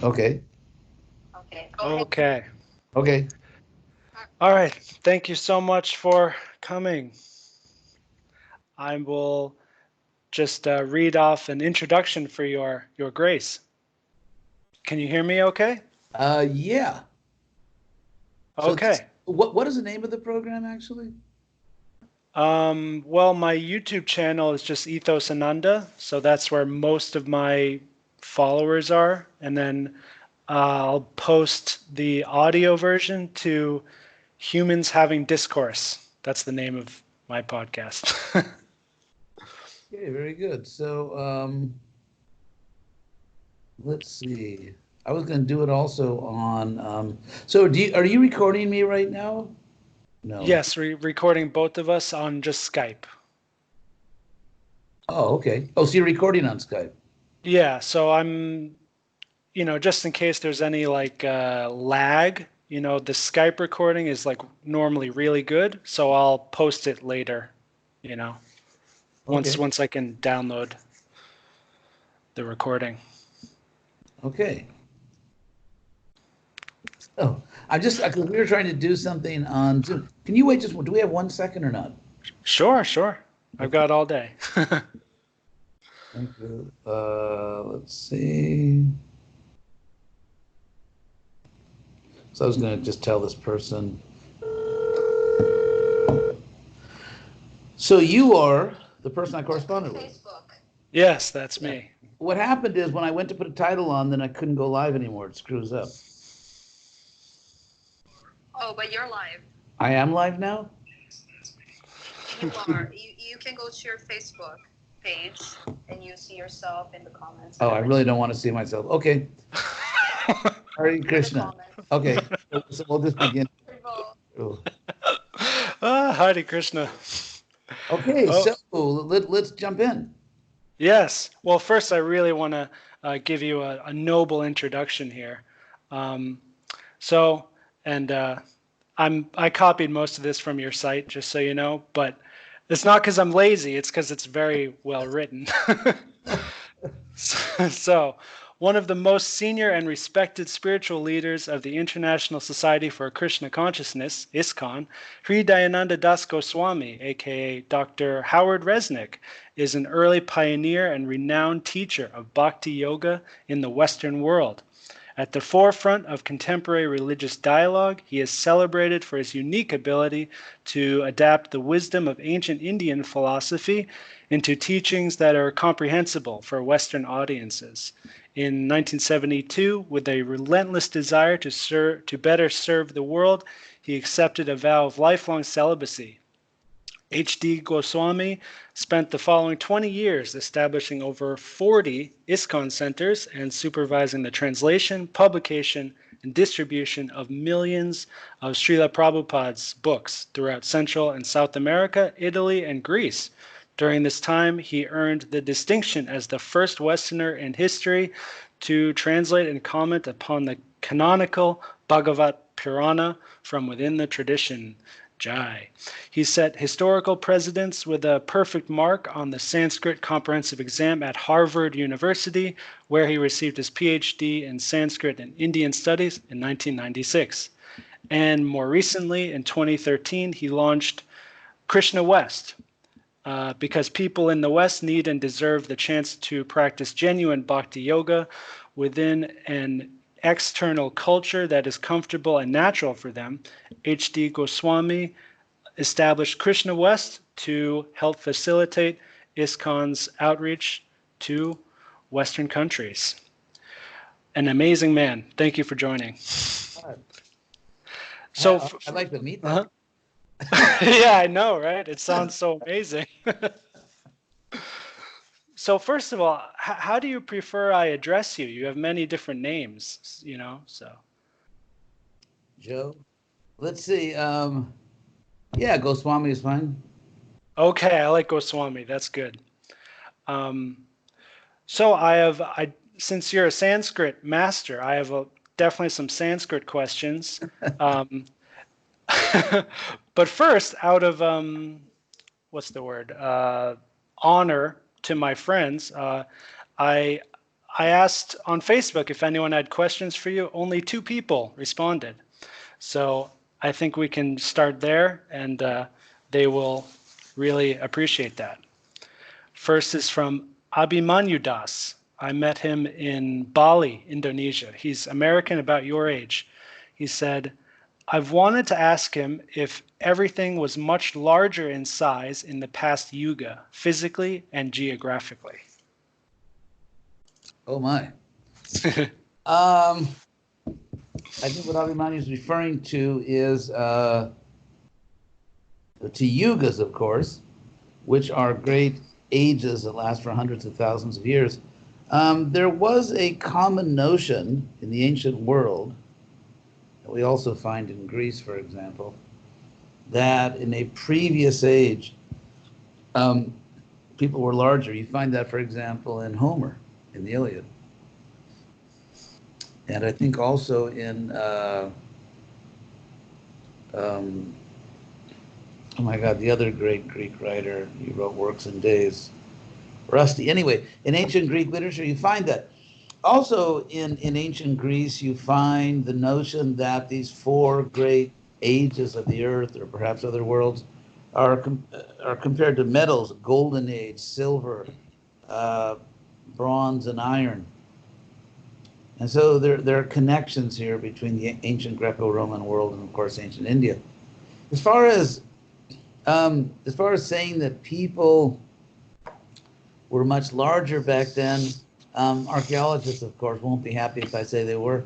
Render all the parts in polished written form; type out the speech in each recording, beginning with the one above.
Okay. Okay. Okay. All right. Thank you so much for coming. I will just read off an introduction for your grace. Can you hear me okay? Yeah. So this, Okay. what is the name of the program actually? Well, my YouTube channel is just Ethos Ananda, so that's where most of my followers are. And then I'll post the audio version to Humans Having Discourse. That's the name of my podcast. Okay, very good. So let's see. I was going to do it also on. So are you recording me right now? No. Yes, recording both of us on just Skype. Oh, okay. Oh, so you're recording on Skype. Yeah, so just in case there's any like lag, the Skype recording is like normally really good, so I'll post it later, you know, once Okay. once I can download the recording. Okay. Oh, because we were trying to do something on Zoom. Can you wait do we have 1 second or not? Sure, sure. I've Okay. got all day. Thank you. Let's see. So I was going to just tell this person. So you are the person I corresponded with. Yes, that's me. What happened is when I went to put a title on, then I couldn't go live anymore. It screws up. Oh, but you're live. I am live now? You are. You can go to your Facebook page and you see yourself in the comments. Oh, I really don't want to see myself. Okay. Hare Krishna. Okay, so we'll just begin. Oh. Hare Krishna. Okay, so let's jump in. Yes. Well, first, I really want to give you a noble introduction here. I copied most of this from your site, just so you know, but it's not because I'm lazy. It's because it's very well written. So, one of the most senior and respected spiritual leaders of the International Society for Krishna Consciousness, ISKCON, Sri Dayananda Das Goswami, aka Dr. Howard Resnick, is an early pioneer and renowned teacher of Bhakti Yoga in the Western world. At the forefront of contemporary religious dialogue, he is celebrated for his unique ability to adapt the wisdom of ancient Indian philosophy into teachings that are comprehensible for Western audiences. In 1972, with a relentless desire to better serve the world, he accepted a vow of lifelong celibacy. H.D. Goswami spent the following 20 years establishing over 40 ISKCON centers and supervising the translation, publication, and distribution of millions of Srila Prabhupada's books throughout Central and South America, Italy, and Greece. During this time, he earned the distinction as the first Westerner in history to translate and comment upon the canonical Bhagavad Purana from within the tradition. Jai. He set historical precedents with a perfect mark on the Sanskrit comprehensive exam at Harvard University, where he received his PhD in Sanskrit and Indian Studies in 1996. And more recently, in 2013, he launched Krishna West, because people in the West need and deserve the chance to practice genuine bhakti yoga within an external culture that is comfortable and natural for them. H.D. Goswami established Krishna West to help facilitate ISKCON's outreach to Western countries. An amazing man. Thank you for joining. So I'd like to meet that. Yeah, I know, right? It sounds so amazing. So first of all, how do you prefer I address you? You have many different names, so. Joe. Let's see. Yeah, Goswami is fine. Okay, I like Goswami. That's good. So since you're a Sanskrit master, I have definitely some Sanskrit questions. But first, out of what's the word? Honor to my friends, I I asked on Facebook if anyone had questions for you. Only 2 people responded. So I think we can start there, and they will really appreciate that. First is from Abhimanyu Das. I met him in Bali, Indonesia. He's American, about your age. He said, I've wanted to ask him if everything was much larger in size in the past yuga, physically and geographically. Oh my. I think what Abhimanyu is referring to is to yugas, of course, which are great ages that last for hundreds of thousands of years. There was a common notion in the ancient world that we also find in Greece, for example, that in a previous age, people were larger. You find that, for example, in Homer, in the Iliad. And I think also in, oh my God, the other great Greek writer, he wrote Works and Days, Rusty. Anyway, in ancient Greek literature, you find that. Also in ancient Greece, you find the notion that these 4 great ages of the earth, or perhaps other worlds, are compared to metals: golden age, silver, bronze, and iron. And so there are connections here between the ancient Greco-Roman world and, of course, ancient India. As far as saying that people were much larger back then, archaeologists, of course, won't be happy if I say they were.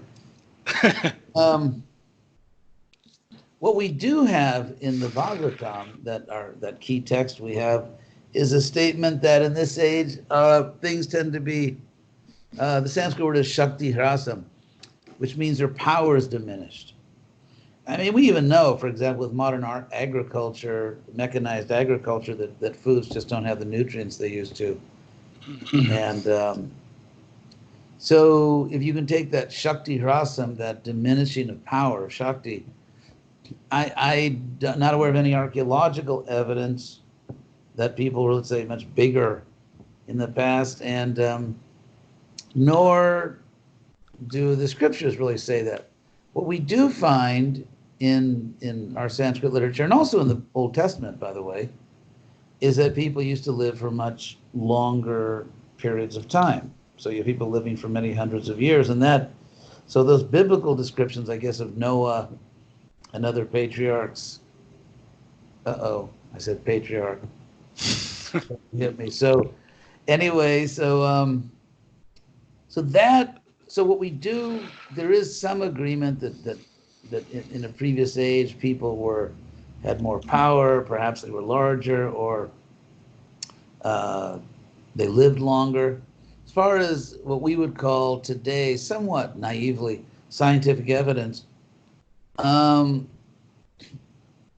What we do have in the Bhagavatam, that key text we have, is a statement that in this age, things tend to be, the Sanskrit word is Shakti Hrasam, which means their power is diminished. I mean, we even know, for example, with modern agriculture, mechanized agriculture, that foods just don't have the nutrients they used to. And so if you can take that Shakti Hrasam, that diminishing of power, of Shakti, I'm not aware of any archaeological evidence that people were, let's say, much bigger in the past, and nor do the scriptures really say that. What we do find in our Sanskrit literature, and also in the Old Testament, by the way, is that people used to live for much longer periods of time. So you have people living for many hundreds of years, and so those biblical descriptions, I guess, of Noah and other patriarchs. I said patriarch. Hit me. So anyway, so what we do, there is some agreement that in a previous age people had more power, perhaps they were larger, or they lived longer. As far as what we would call today, somewhat naively, scientific evidence,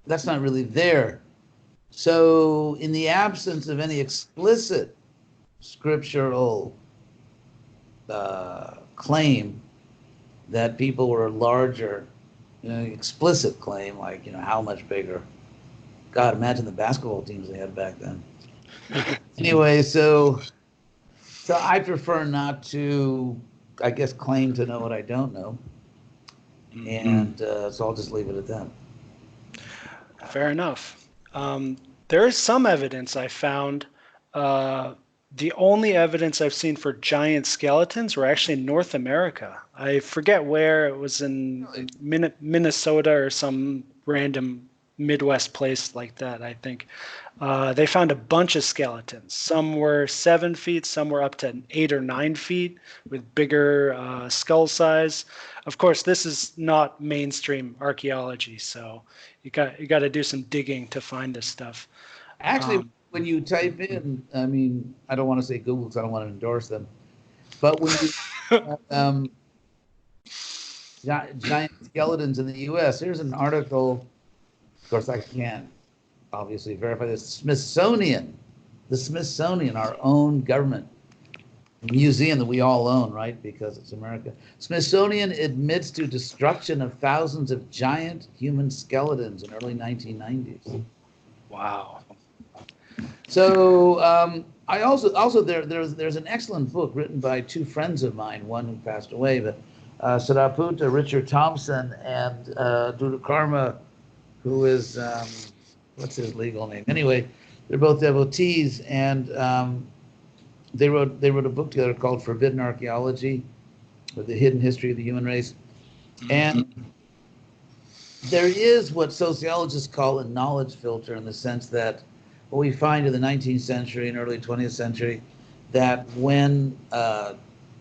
that's not really there. So in the absence of any explicit scriptural claim that people were larger, explicit claim, like, how much bigger. God, imagine the basketball teams they had back then. Anyway, so I prefer not to, I guess, claim to know what I don't know. And so I'll just leave it at that. Fair enough. There is some evidence I found. The only evidence I've seen for giant skeletons were actually in North America. I forget where. It was in Minnesota or some random Midwest place like that, I think. They found a bunch of skeletons. Some were 7 feet, some were up to 8 or 9 feet with bigger skull size. Of course, this is not mainstream archaeology, so you got to do some digging to find this stuff. Actually, when you type in, I mean, I don't want to say Google because I don't want to endorse them, but when you giant skeletons in the U.S., here's an article. Of course, I can't obviously verify this. The Smithsonian, our own government museum that we all own, right? Because it's America. Smithsonian admits to destruction of thousands of giant human skeletons in early 1990s. Wow. So I also there's an excellent book written by two friends of mine, one who passed away, but Sadaputa, Richard Thompson, and Dudakarma, who is what's his legal name? Anyway, they're both devotees, and they wrote a book together called Forbidden Archaeology, or the Hidden History of the Human Race. And there is what sociologists call a knowledge filter, in the sense that what we find in the 19th century and early 20th century, that when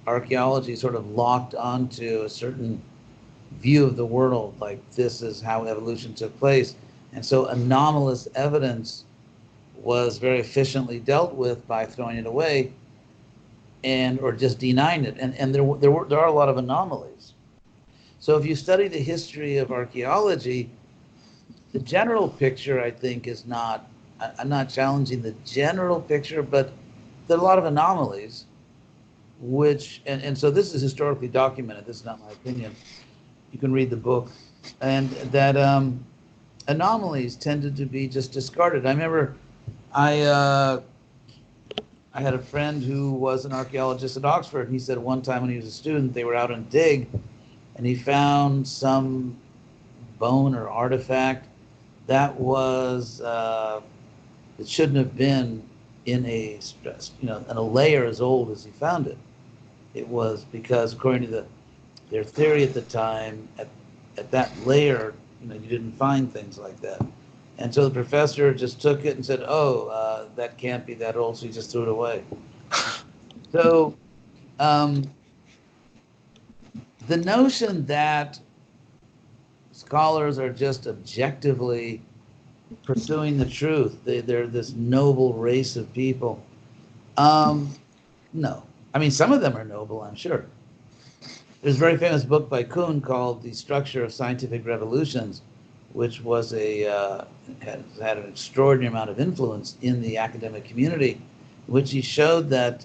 archaeology sort of locked onto a certain view of the world, like this is how evolution took place, and so anomalous evidence was very efficiently dealt with by throwing it away, and or just denying it. And there are a lot of anomalies. So if you study the history of archaeology, the general picture, I think, is not, I'm not challenging the general picture, but there are a lot of anomalies, which, and so this is historically documented, this is not my opinion, you can read the book, and that anomalies tended to be just discarded. I remember I had a friend who was an archaeologist at Oxford, and he said one time when he was a student, they were out on dig, and he found some bone or artifact that was, it shouldn't have been in a, in a layer as old as he found it. It was because, according to their theory at the time, at that layer, you didn't find things like that. And so the professor just took it and said, oh, that can't be that old, so he just threw it away. So the notion that scholars are just objectively pursuing the truth, they're this noble race of people. No. I mean, some of them are noble, I'm sure. There's a very famous book by Kuhn called The Structure of Scientific Revolutions, which was had an extraordinary amount of influence in the academic community, which he showed that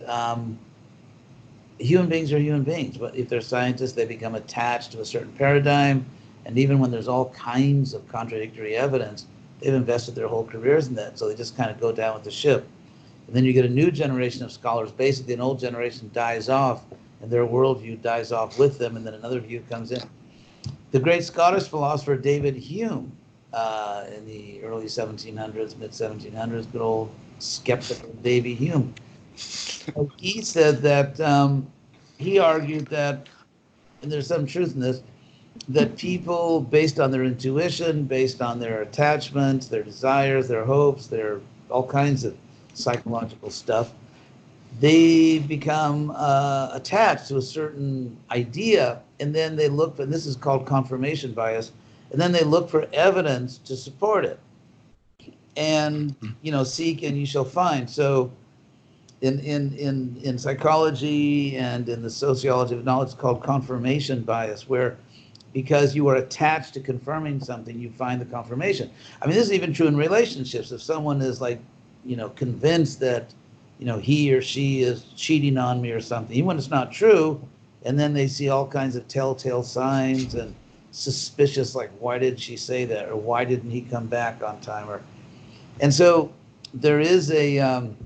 human beings are human beings. But if they're scientists, they become attached to a certain paradigm, and even when there's all kinds of contradictory evidence, they've invested their whole careers in that, so they just kind of go down with the ship. And then you get a new generation of scholars. Basically, an old generation dies off, and their worldview dies off with them, and then another view comes in. The great Scottish philosopher David Hume, in the early 1700s, mid 1700s, good old skeptical Davy Hume, he said that he argued that, and there's some truth in this, that people, based on their intuition, based on their attachments, their desires, their hopes, their all kinds of psychological stuff, they become attached to a certain idea, and then they look for, and this is called confirmation bias, and then they look for evidence to support it. And, seek and you shall find. So in psychology and in the sociology of knowledge, it's called confirmation bias, where because you are attached to confirming something, you find the confirmation. I mean, this is even true in relationships. If someone is like, convinced that, he or she is cheating on me or something, even when it's not true, and then they see all kinds of telltale signs and suspicious, like, why did she say that? Or why didn't he come back on time? And so there is an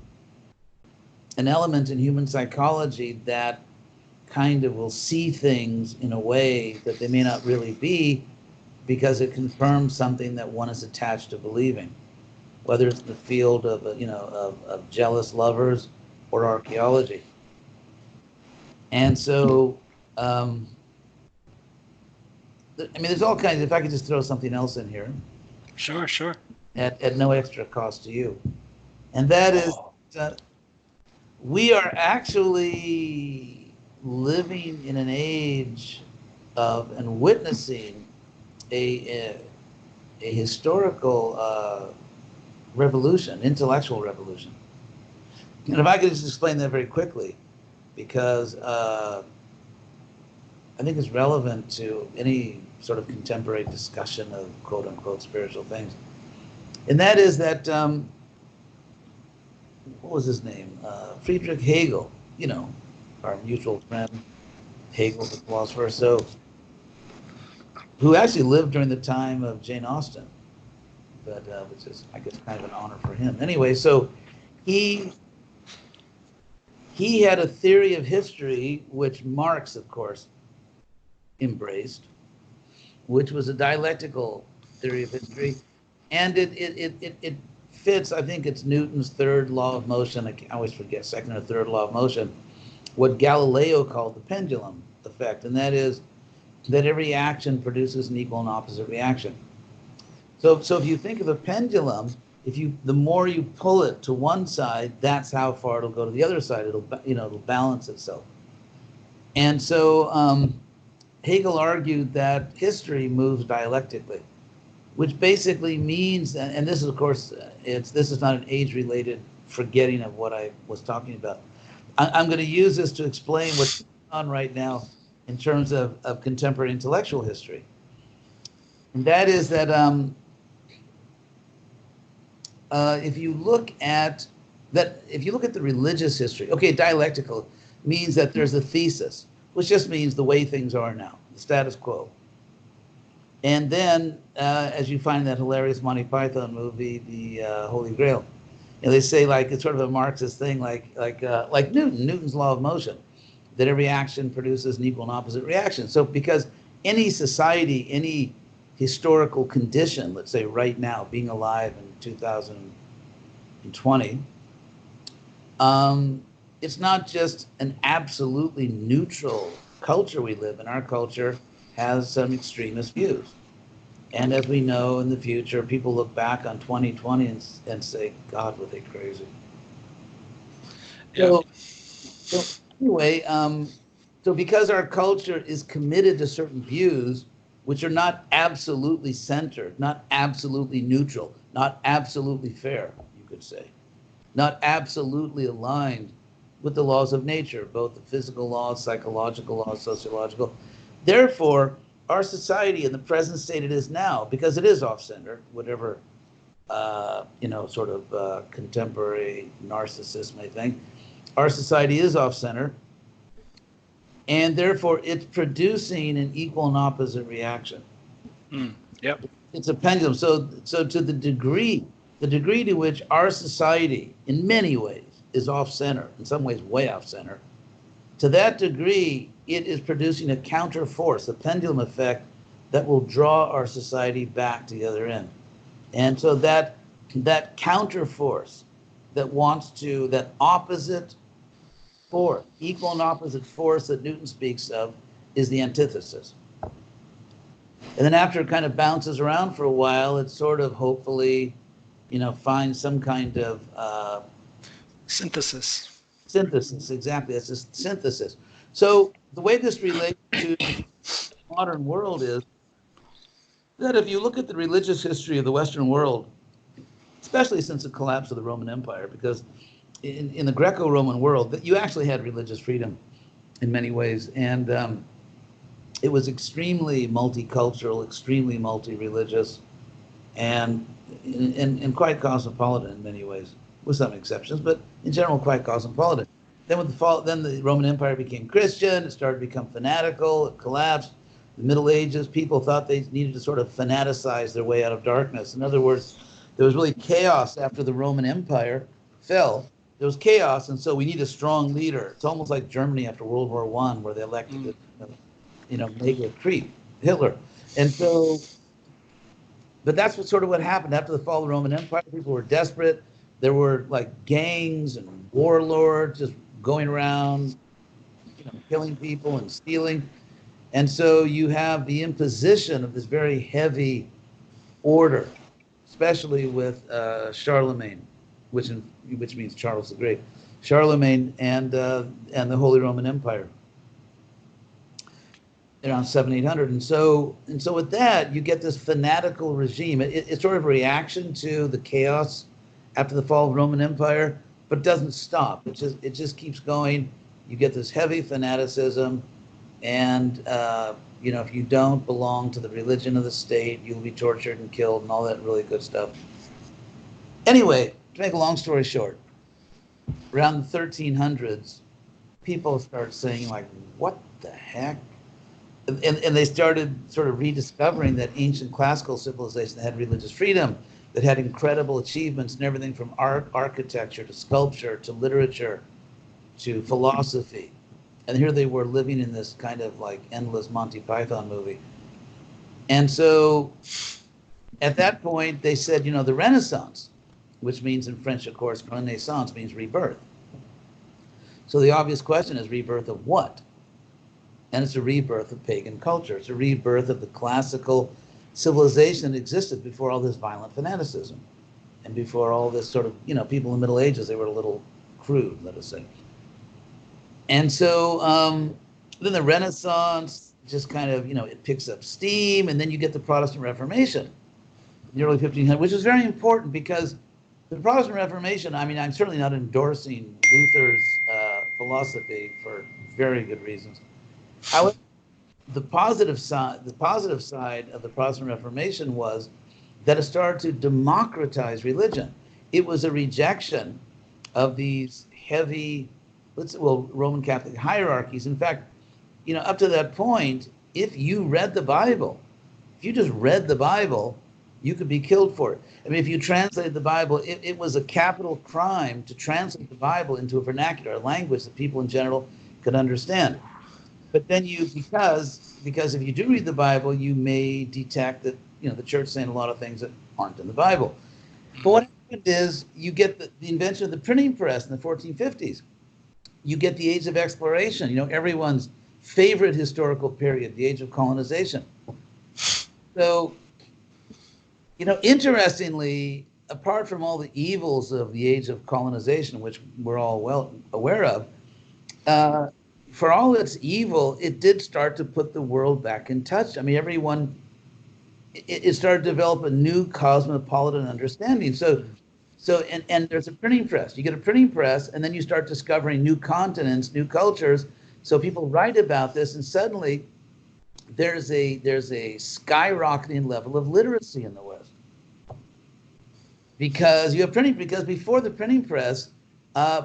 element in human psychology that kind of will see things in a way that they may not really be, because it confirms something that one is attached to believing, whether it's in the field of of jealous lovers or archaeology. And so there's all kinds. If I could just throw something else in here, Sure. At no extra cost to you, and that is we are actually living in an age of and witnessing a historical revolution, intellectual revolution. And if I could just explain that very quickly, because I think it's relevant to any sort of contemporary discussion of quote unquote spiritual things. And that is that, what was his name? Friedrich Hegel, our mutual friend, Hegel, the philosopher, so, who actually lived during the time of Jane Austen, but which is, I guess, kind of an honor for him. Anyway, so he had a theory of history which Marx, of course, embraced, which was a dialectical theory of history, and it fits. I think it's Newton's third law of motion. I always forget, second or third law of motion, what Galileo called the pendulum effect, and that is that every action produces an equal and opposite reaction. So if you think of a pendulum, the more you pull it to one side, that's how far it'll go to the other side. It'll balance itself. And so Hegel argued that history moves dialectically, which basically means, and this is, of course, this is not an age-related forgetting of what I was talking about. I'm going to use this to explain what's going on right now in terms of contemporary intellectual history. And that is that if you look at the religious history, okay, dialectical means that there's a thesis, which just means the way things are now, the status quo. And then, as you find in that hilarious Monty Python movie, the Holy Grail, they say, like, it's sort of a Marxist thing, like Newton's law of motion, that every action produces an equal and opposite reaction. So because any society, any historical condition, let's say right now, being alive in 2020, it's not just an absolutely neutral culture we live in. Our culture has some extremist views. And as we know, in the future, people look back on 2020 and say, God, were they crazy? Yeah. So anyway, so because our culture is committed to certain views, which are not absolutely centered, not absolutely neutral, not absolutely fair, you could say, not absolutely aligned with the laws of nature, both the physical laws, psychological laws, sociological. Therefore, our society in the present state it is now, because it is off-center, whatever sort of contemporary narcissist may think, our society is off-center, and therefore it's producing an equal and opposite reaction. Yep. It's a pendulum. So to the degree to which our society, in many ways, is off-center, in some ways way off-center, to that degree, it is producing a counter force, a pendulum effect that will draw our society back to the other end. And so that counter force that opposite force, equal and opposite force that Newton speaks of, is the antithesis. And then after it kind of bounces around for a while, it sort of hopefully, finds some kind of synthesis. Synthesis, exactly. That's a synthesis. So the way this relates to the modern world is that if you look at the religious history of the Western world, especially since the collapse of the Roman Empire, because in the Greco-Roman world, you actually had religious freedom in many ways, and it was extremely multicultural, extremely multi-religious, and quite cosmopolitan in many ways, with some exceptions, but in general quite cosmopolitan. Then with the fall, then the Roman Empire became Christian. It started to become fanatical. It collapsed. The Middle Ages, people thought they needed to sort of fanaticize their way out of darkness. In other words, there was really chaos after the Roman Empire fell. There was chaos, and so we need a strong leader. It's almost like Germany after World War I, where they elected mega creep, Hitler. And so, but that's what happened after the fall of the Roman Empire. People were desperate. There were like gangs and warlords just going around, killing people and stealing. And so you have the imposition of this very heavy order, especially with Charlemagne, which means Charles the Great, Charlemagne and the Holy Roman Empire around 700-800. And so with that, you get this fanatical regime. It's sort of a reaction to the chaos after the fall of the Roman Empire, but it doesn't stop. It just keeps going. You get this heavy fanaticism, and if you don't belong to the religion of the state, you'll be tortured and killed and all that really good stuff. Anyway, to make a long story short, around the 1300s, people start saying, like, what the heck? And they started sort of rediscovering that ancient classical civilization had religious freedom. that had incredible achievements in everything from art, architecture, to sculpture, to literature, to philosophy. And here they were living in this kind of like endless Monty Python movie. And so at that point, they said, the Renaissance, which means in French, of course, Renaissance means rebirth. So the obvious question is rebirth of what? And it's a rebirth of pagan culture. It's a rebirth of the classical civilization that existed before all this violent fanaticism and before all this sort of, people in the Middle Ages, they were a little crude, let us say. And so then the Renaissance just kind of, it picks up steam, and then you get the Protestant Reformation in the early 1500s, which is very important because the Protestant Reformation, I'm certainly not endorsing Luther's philosophy for very good reasons. However, the positive side of the Protestant Reformation was that it started to democratize religion. It was a rejection of these heavy, Roman Catholic hierarchies. In fact, up to that point, if you read the Bible, if you just read the Bible, you could be killed for it. If you translated the Bible, it was a capital crime to translate the Bible into a vernacular, a language that people in general could understand. But then because if you do read the Bible, you may detect that, the church saying a lot of things that aren't in the Bible. But what happened is you get the invention of the printing press in the 1450s. You get the age of exploration, everyone's favorite historical period, the age of colonization. So, interestingly, apart from all the evils of the age of colonization, which we're all well aware of, for all its evil, it did start to put the world back in touch. It started to develop a new cosmopolitan understanding. So there's a printing press. You get a printing press, and then you start discovering new continents, new cultures. So people write about this, and suddenly there's a skyrocketing level of literacy in the West. Because before the printing press,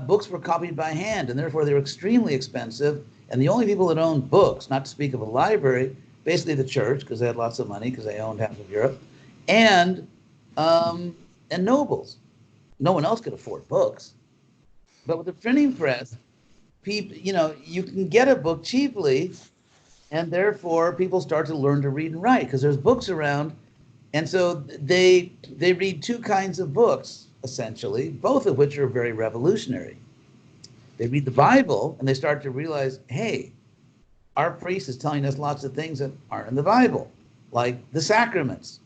books were copied by hand, and therefore they were extremely expensive. And the only people that owned books, not to speak of a library, basically the church, because they had lots of money, because they owned half of Europe, and nobles. No one else could afford books. But with the printing press, people, you can get a book cheaply, and therefore people start to learn to read and write because there's books around. And so they read two kinds of books, essentially, both of which are very revolutionary. They read the Bible, and they start to realize, hey, our priest is telling us lots of things that aren't in the Bible, like the sacraments,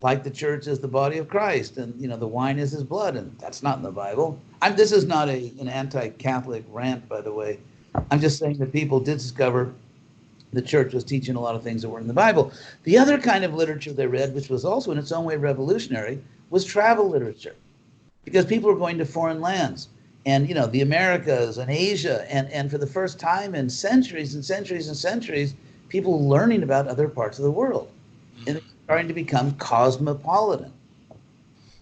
like the church is the body of Christ, and the wine is his blood, and that's not in the Bible. This is not an anti-Catholic rant, by the way. I'm just saying that people did discover the church was teaching a lot of things that weren't in the Bible. The other kind of literature they read, which was also in its own way revolutionary, was travel literature, because people were going to foreign lands, and the Americas and Asia, and for the first time in centuries and centuries and centuries, people learning about other parts of the world, and they're starting to become cosmopolitan.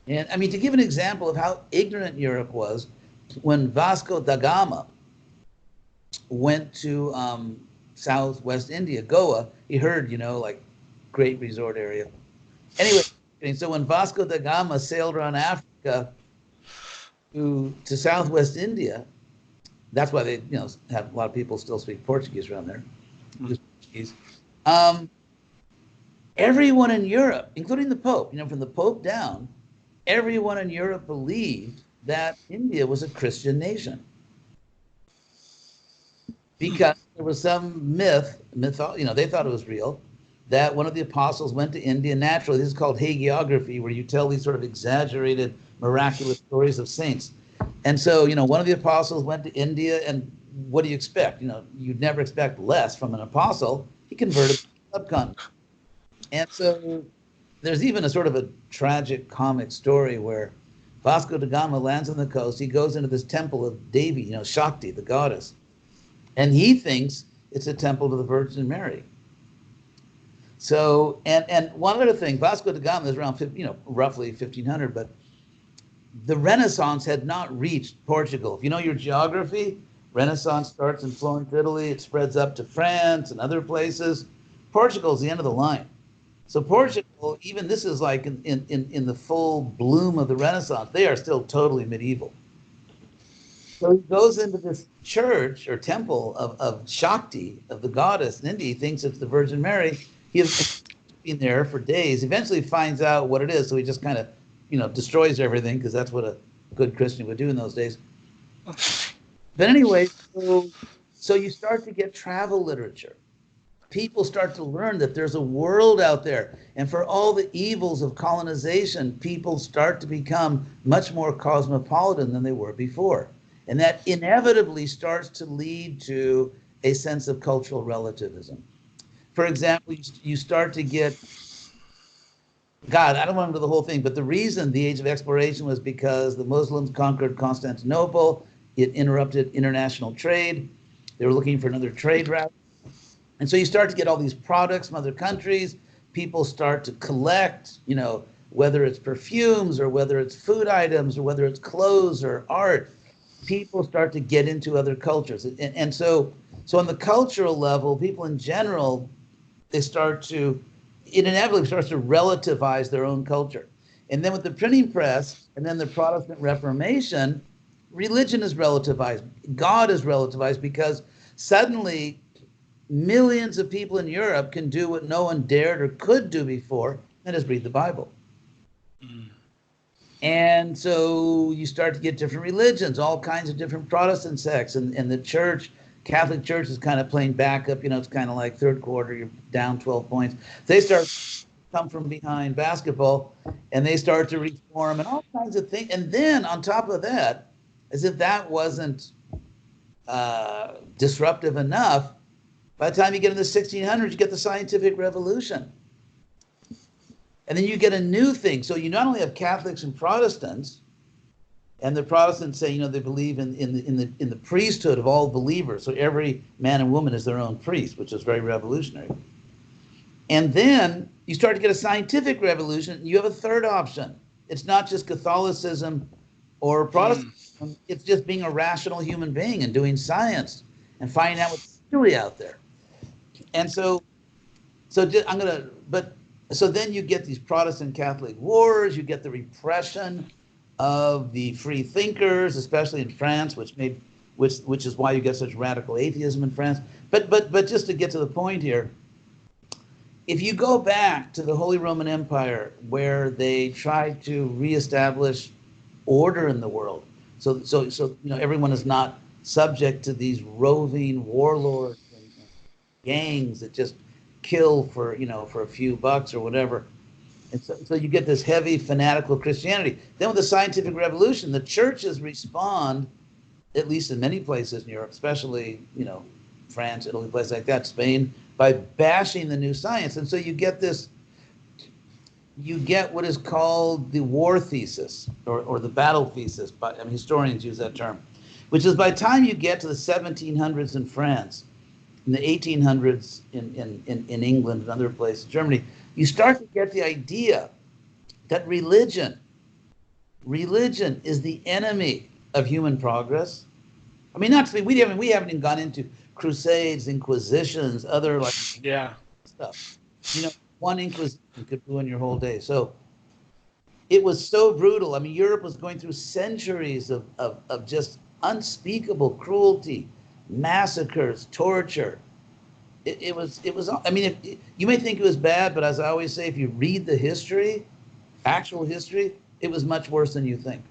And to give an example of how ignorant Europe was, when Vasco da Gama went to Southwest India, Goa, he heard, great resort area. Anyway, so when Vasco da Gama sailed around Africa to Southwest India, that's why they, have a lot of people still speak Portuguese around there. Portuguese. Everyone in Europe, including the Pope, from the Pope down, everyone in Europe believed that India was a Christian nation. Because there was some they thought it was real, that one of the apostles went to India naturally. This is called hagiography, where you tell these sort of exaggerated, miraculous stories of saints. And so, one of the apostles went to India, and what do you expect? You'd never expect less from an apostle. He converted the subcontinent. And so there's even a sort of a tragic comic story where Vasco da Gama lands on the coast. He goes into this temple of Devi, Shakti, the goddess. And he thinks it's a temple to the Virgin Mary. So, and one other thing, Vasco da Gama is around, roughly 1500, but the Renaissance had not reached Portugal. If you know your geography, Renaissance starts in Florence, Italy. It spreads up to France and other places. Portugal is the end of the line. So Portugal, even this is like in the full bloom of the Renaissance, they are still totally medieval. So he goes into this church or temple of Shakti, of the goddess in India. He thinks it's the Virgin Mary. He has been there for days. Eventually finds out what it is. So he just kind of, destroys everything because that's what a good Christian would do in those days. But anyway, so you start to get travel literature. People start to learn that there's a world out there. And for all the evils of colonization, people start to become much more cosmopolitan than they were before. And that inevitably starts to lead to a sense of cultural relativism. For example, you start to get, God, I don't want to go into the whole thing, but the reason the Age of Exploration was because the Muslims conquered Constantinople. It interrupted international trade. They were looking for another trade route. And so you start to get all these products from other countries. People start to collect, whether it's perfumes or whether it's food items or whether it's clothes or art. People start to get into other cultures. And so on the cultural level, people in general, it inevitably starts to relativize their own culture. And then with the printing press and then the Protestant Reformation, religion is relativized. God is relativized because suddenly millions of people in Europe can do what no one dared or could do before, and is read the Bible. And so you start to get different religions, all kinds of different Protestant sects, and the church, Catholic Church is kind of playing backup. It's kind of like third quarter, you're down 12 points. They start to come from behind basketball, and they start to reform and all kinds of things. And then on top of that, as if that wasn't disruptive enough, by the time you get in the 1600s, you get the scientific revolution. And then you get a new thing. So you not only have Catholics and Protestants, and the Protestants say, they believe in the priesthood of all believers. So every man and woman is their own priest, which is very revolutionary. And then you start to get a scientific revolution. You have a third option. It's not just Catholicism or Protestantism. It's just being a rational human being and doing science and finding out what's really out there. And so then you get these Protestant Catholic wars, you get the repression of the free thinkers, especially in France, which is why you get such radical atheism in France. But just to get to the point here, if you go back to the Holy Roman Empire, where they tried to reestablish order in the world, so everyone is not subject to these roving warlords and gangs that just kill for a few bucks or whatever. And so you get this heavy fanatical Christianity. Then with the scientific revolution, the churches respond, at least in many places in Europe, especially France, Italy, places like that, Spain, by bashing the new science. And so you get what is called the war thesis or the battle thesis. Historians use that term, which is by the time you get to the 1700s in France, in the 1800s in England and other places, Germany, you start to get the idea that religion is the enemy of human progress. We haven't even gone into crusades, inquisitions, other stuff. One inquisition could ruin your whole day. So it was so brutal. Europe was going through centuries of just unspeakable cruelty, massacres, torture. It was. You may think it was bad, but as I always say, if you read the history, actual history, it was much worse than you think.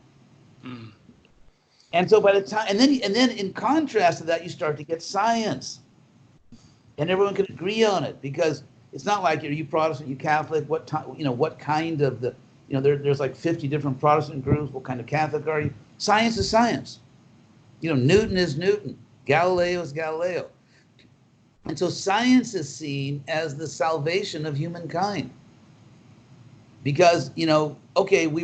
And so by the time, and then in contrast to that, you start to get science, and everyone can agree on it, because it's not like, are you Protestant, you Catholic, what kind of the, there's like 50 different Protestant groups. What kind of Catholic are you? Science is science. Newton is Newton. Galileo is Galileo. And so science is seen as the salvation of humankind. Because, we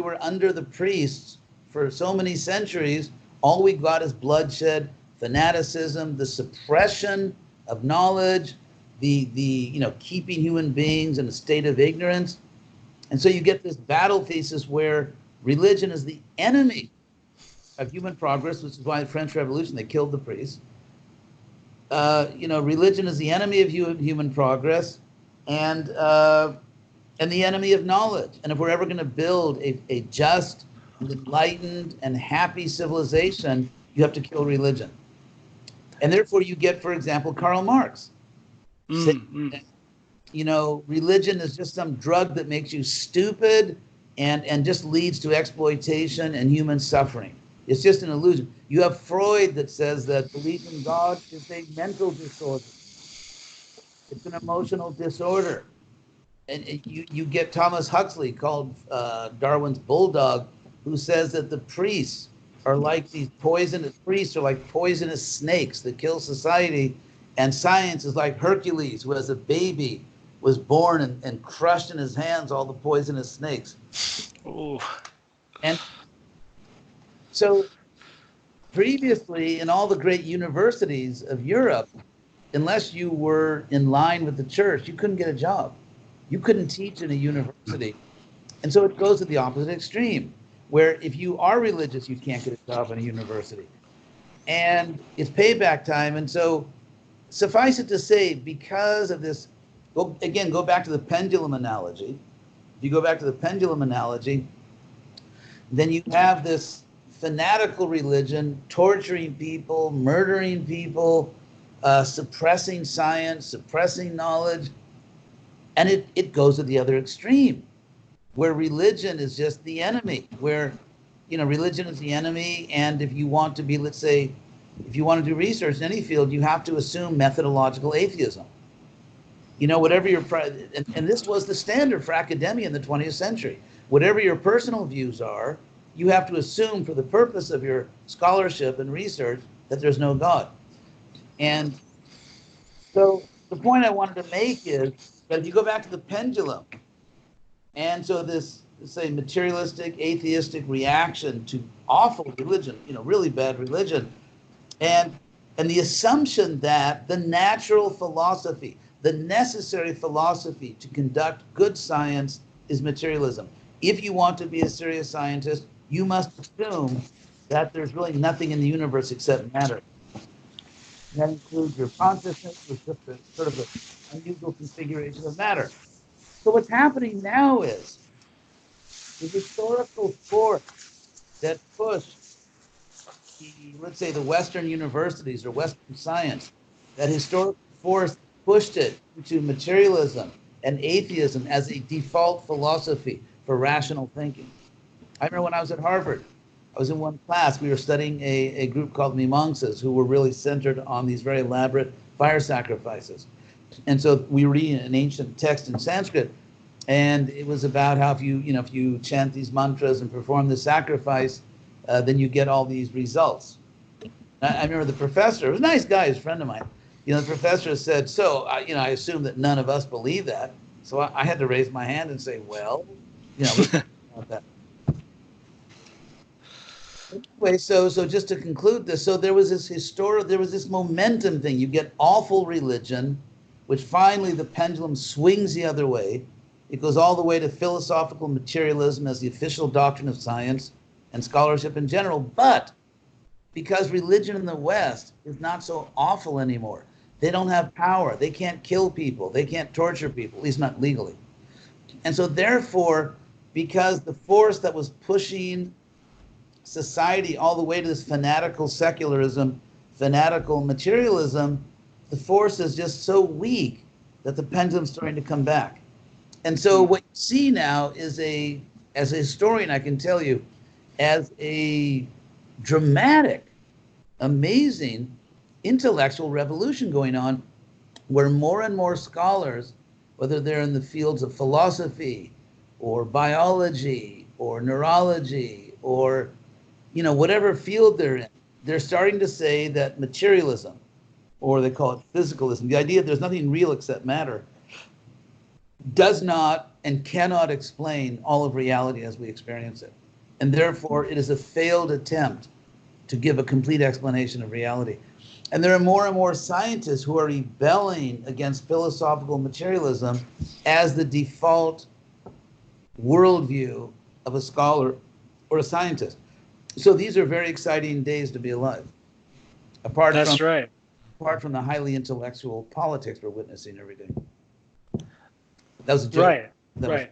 were under the priests for so many centuries. All we got is bloodshed, fanaticism, the suppression of knowledge, the keeping human beings in a state of ignorance. And so you get this battle thesis where religion is the enemy of human progress, which is why the French Revolution, they killed the priests. Religion is the enemy of human progress, and and the enemy of knowledge. And if we're ever going to build a just, enlightened, and happy civilization, you have to kill religion. And therefore you get, for example, Karl Marx saying that, you know, religion is just some drug that makes you stupid and just leads to exploitation and human suffering. It's just an illusion. You have Freud that says that belief in God is a mental disorder. It's an emotional disorder. And you get Thomas Huxley, called Darwin's bulldog, who says that the priests are like these priests are like poisonous snakes that kill society, and science is like Hercules, who as a baby was born and crushed in his hands all the poisonous snakes. Ooh. And so previously in all the great universities of Europe, unless you were in line with the church, you couldn't get a job. You couldn't teach in a university. And so it goes to the opposite extreme, where if you are religious, you can't get a job in a university. And it's payback time. And so suffice it to say, because of this, go back to the pendulum analogy. If you go back to the pendulum analogy, then you have this fanatical religion torturing people, murdering people, suppressing science, suppressing knowledge. And it goes to the other extreme, where religion is just the enemy, where, you know, religion is the enemy. And if you want to be, let's say, if you want to do research in any field, you have to assume methodological atheism. You know, whatever your, and this was the standard for academia in the 20th century. Whatever your personal views are, you have to assume for the purpose of your scholarship and research that there's no God. And so the point I wanted to make is that if you go back to the pendulum, and so this, say, materialistic, atheistic reaction to awful religion, you know, really bad religion, and the assumption that the natural philosophy, the necessary philosophy to conduct good science is materialism. If you want to be a serious scientist, you must assume that there's really nothing in the universe except matter. And that includes your consciousness, which is just a sort of an unusual configuration of matter. So what's happening now is the historical force that pushed let's say the Western universities or Western science, that historical force pushed it to materialism and atheism as a default philosophy for rational thinking. I remember when I was at Harvard, I was in one class, we were studying a group called Mimamsas, who were really centered on these very elaborate fire sacrifices. And so we were reading an ancient text in Sanskrit, and it was about how if you chant these mantras and perform the sacrifice, then you get all these results. I remember the professor, it was a nice guy, he's a friend of mine. You know, the professor said, so, I assume that none of us believe that. So I had to raise my hand and say, well, let's talk about that. Anyway, so just to conclude this, so there was this momentum thing. You get awful religion, which finally the pendulum swings the other way. It goes all the way to philosophical materialism as the official doctrine of science and scholarship in general. But because religion in the West is not so awful anymore, they don't have power. They can't kill people. They can't torture people, at least not legally. And so therefore, because the force that was pushing society all the way to this fanatical secularism, fanatical materialism, the force is just so weak that the pendulum's starting to come back. And so what you see now is as a historian, I can tell you, as a dramatic, amazing intellectual revolution going on, where more and more scholars, whether they're in the fields of philosophy or biology or neurology or whatever field they're in, they're starting to say that materialism, or they call it physicalism, the idea that there's nothing real except matter, does not and cannot explain all of reality as we experience it. And therefore, it is a failed attempt to give a complete explanation of reality. And there are more and more scientists who are rebelling against philosophical materialism as the default worldview of a scholar or a scientist. So these are very exciting days to be alive. Apart from the highly intellectual politics we're witnessing every day. That was a joke. Right. Right.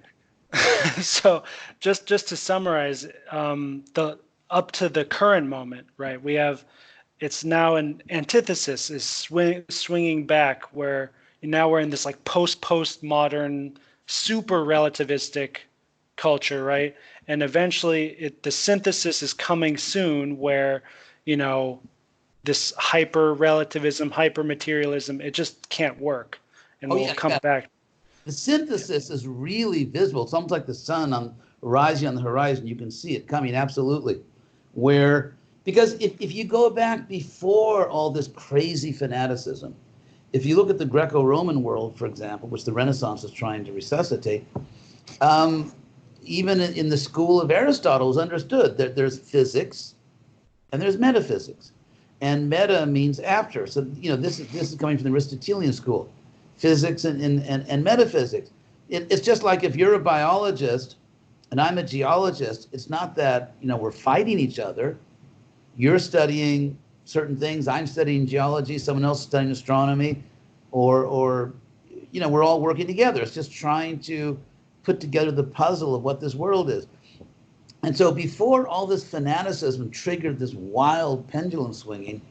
So just to summarize, the up to the current moment, right? We have it's now an antithesis is swinging back where now we're in this like postmodern, super relativistic culture, right? And eventually, the synthesis is coming soon, where this hyper relativism, hyper materialism, it just can't work, and Oh we'll yeah, come yeah. back. The synthesis is really visible. It's almost like the sun rising on the horizon. You can see it coming, absolutely. Because if you go back before all this crazy fanaticism, if you look at the Greco-Roman world, for example, which the Renaissance is trying to resuscitate, even in the school of Aristotle, it was understood that there's physics and there's metaphysics. And meta means after. So, this is coming from the Aristotelian school. Physics and metaphysics. It's just like if you're a biologist and I'm a geologist, it's not that, we're fighting each other. You're studying certain things, I'm studying geology, someone else is studying astronomy, or we're all working together. It's just trying to put together the puzzle of what this world is. And so before all this fanaticism triggered this wild pendulum swinging,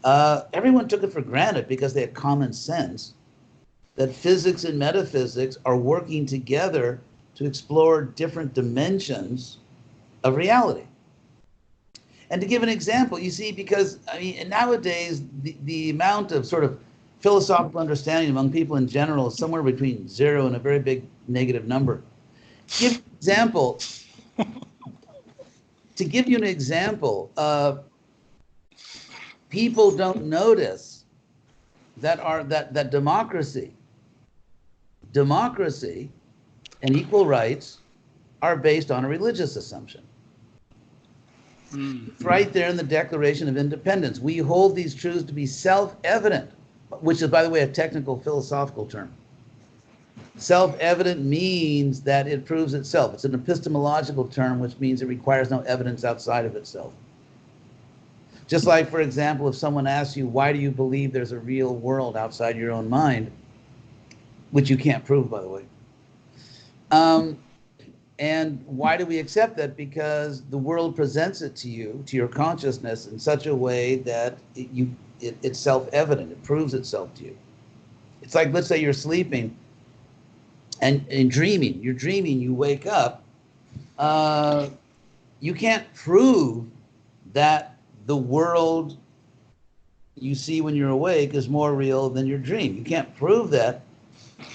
everyone took it for granted because they had common sense that physics and metaphysics are working together to explore different dimensions of reality. And to give an example, you see, because nowadays the amount of sort of philosophical understanding among people in general is somewhere between 0 and a very big negative number. To give you an example, people don't notice that democracy and equal rights are based on a religious assumption. It's right there in the Declaration of Independence. We hold these truths to be self-evident, which is, by the way, a technical philosophical term. Self-evident means that it proves itself. It's an epistemological term, which means it requires no evidence outside of itself. Just like, for example, if someone asks you, why do you believe there's a real world outside your own mind, which you can't prove, by the way. And why do we accept that? Because the world presents it to you, to your consciousness, in such a way that it's self-evident. It proves itself to you. It's like, let's say you're sleeping and dreaming. You're dreaming, you wake up. You can't prove that the world you see when you're awake is more real than your dream. You can't prove that,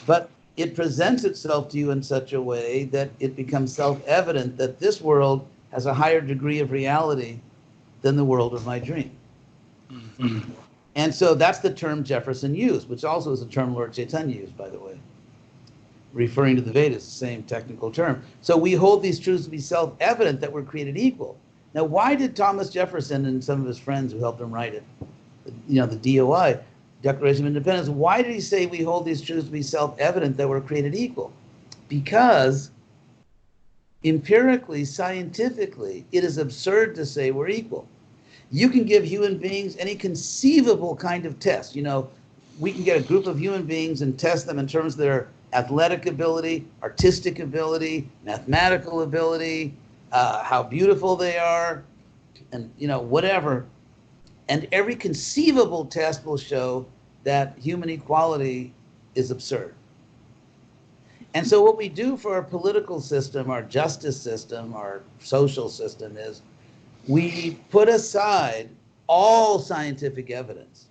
but it presents itself to you in such a way that it becomes self-evident that this world has a higher degree of reality than the world of my dream. Mm-hmm. And so that's the term Jefferson used, which also is a term Lord Chaitanya used, by the way, referring to the Vedas, the same technical term. So we hold these truths to be self-evident that we're created equal. Now, why did Thomas Jefferson and some of his friends who helped him write it, the DOI, Declaration of Independence, why did he say we hold these truths to be self-evident that we're created equal? Because empirically, scientifically, it is absurd to say we're equal. You can give human beings any conceivable kind of test. We can get a group of human beings and test them in terms of their athletic ability, artistic ability, mathematical ability, how beautiful they are, and whatever. And every conceivable test will show that human equality is absurd. And so what we do for our political system, our justice system, our social system is we put aside all scientific evidence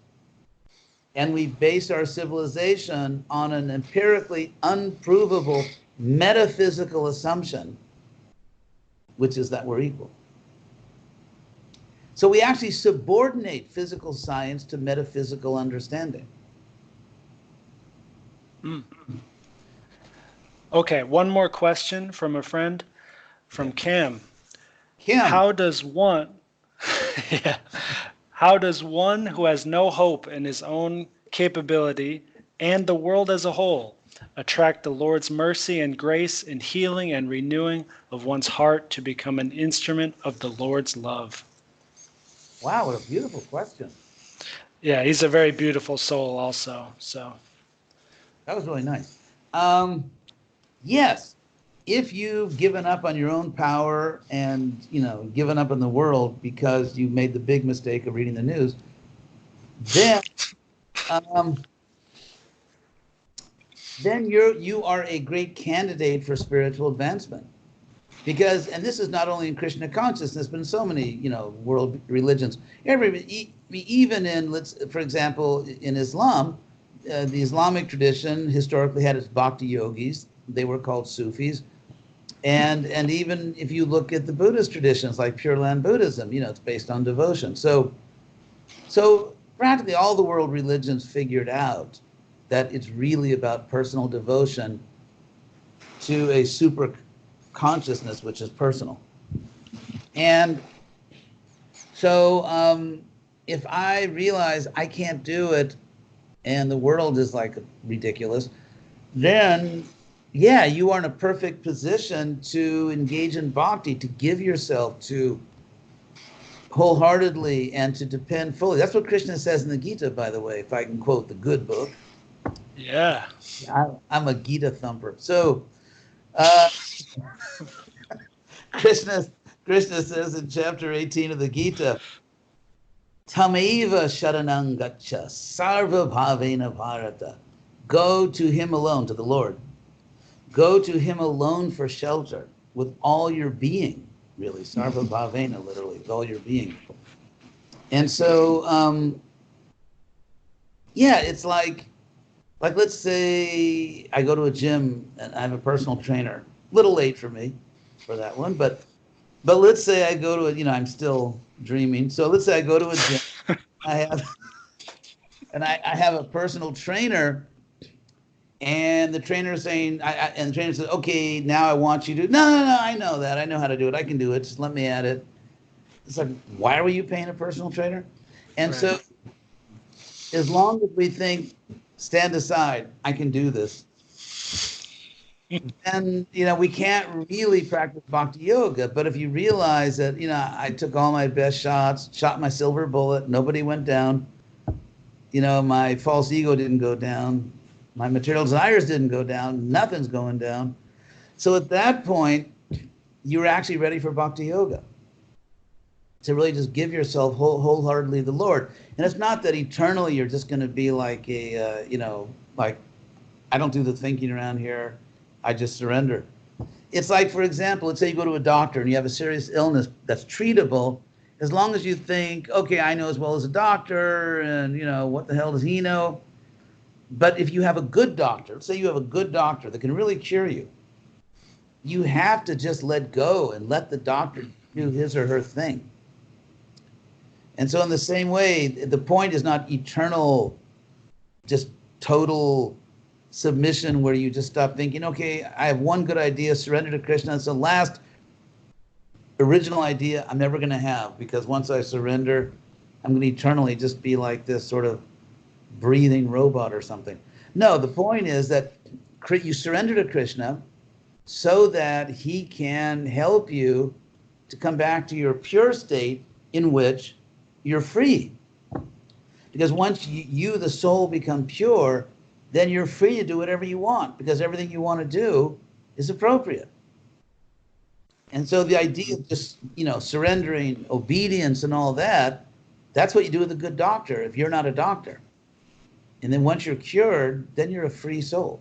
and we base our civilization on an empirically unprovable metaphysical assumption, which is that we're equal. So we actually subordinate physical science to metaphysical understanding. Okay, one more question from a friend, from Cam. Kim, how does one who has no hope in his own capability and the world as a whole attract the Lord's mercy and grace in healing and renewing of one's heart to become an instrument of the Lord's love? Wow, what a beautiful question. Yeah, he's a very beautiful soul also. So that was really nice. yes, if you've given up on your own power and, given up on the world because you made the big mistake of reading the news, then um, then you are a great candidate for spiritual advancement. Because, and this is not only in Krishna consciousness, but in so many, world religions. Even in, for example, in Islam, the Islamic tradition historically had its bhakti yogis. They were called Sufis. And even if you look at the Buddhist traditions, like Pure Land Buddhism, it's based on devotion. So practically all the world religions figured out that it's really about personal devotion to a super consciousness, which is personal. And so if I realize I can't do it and the world is like ridiculous, then yeah, you are in a perfect position to engage in bhakti, to give yourself to wholeheartedly and to depend fully. That's what Krishna says in the Gita, by the way, if I can quote the good book. Yeah. I'm a Gita thumper. So Krishna says in chapter 18 of the Gita, Tamaiva sharanang gaccha sarva bhavena bharata. Go to him alone, to the Lord. Go to him alone for shelter with all your being, really. Sarva bhavena, literally, with all your being. And so, yeah, it's like let's say I go to a gym and I have a personal trainer. A little late for me for that one, but let's say I go to I'm still dreaming. So let's say I go to a gym. I have a personal trainer, and the trainer is saying, and the trainer says, okay, now I want you to, no, I know that. I know how to do it. I can do it. Just let me at it. It's like, why were you paying a personal trainer? And right. So as long as we think, stand aside, I can do this, and we can't really practice bhakti yoga. But if you realize that I took all my best shots, shot my silver bullet, nobody went down, my false ego didn't go down, my material desires didn't go down, nothing's going down. So at that point, you're actually ready for bhakti yoga, to really just give yourself wholeheartedly to the Lord. And it's not that eternally you're just going to be like like, I don't do the thinking around here, I just surrender. It's like, for example, let's say you go to a doctor and you have a serious illness that's treatable. As long as you think, okay, I know as well as a doctor, and what the hell does he know? But if you have a good doctor, let's say you have a good doctor that can really cure you, you have to just let go and let the doctor do his or her thing. And so in the same way, the point is not eternal, just total submission where you just stop thinking, okay, I have one good idea, surrender to Krishna. It's the last original idea I'm never going to have, because once I surrender, I'm going to eternally just be like this sort of breathing robot or something. No, the point is that you surrender to Krishna so that he can help you to come back to your pure state in which you're free. Because once you, the soul, become pure, then you're free to do whatever you want, because everything you want to do is appropriate. And so the idea of just, surrendering, obedience and all that, that's what you do with a good doctor if you're not a doctor. And then once you're cured, then you're a free soul.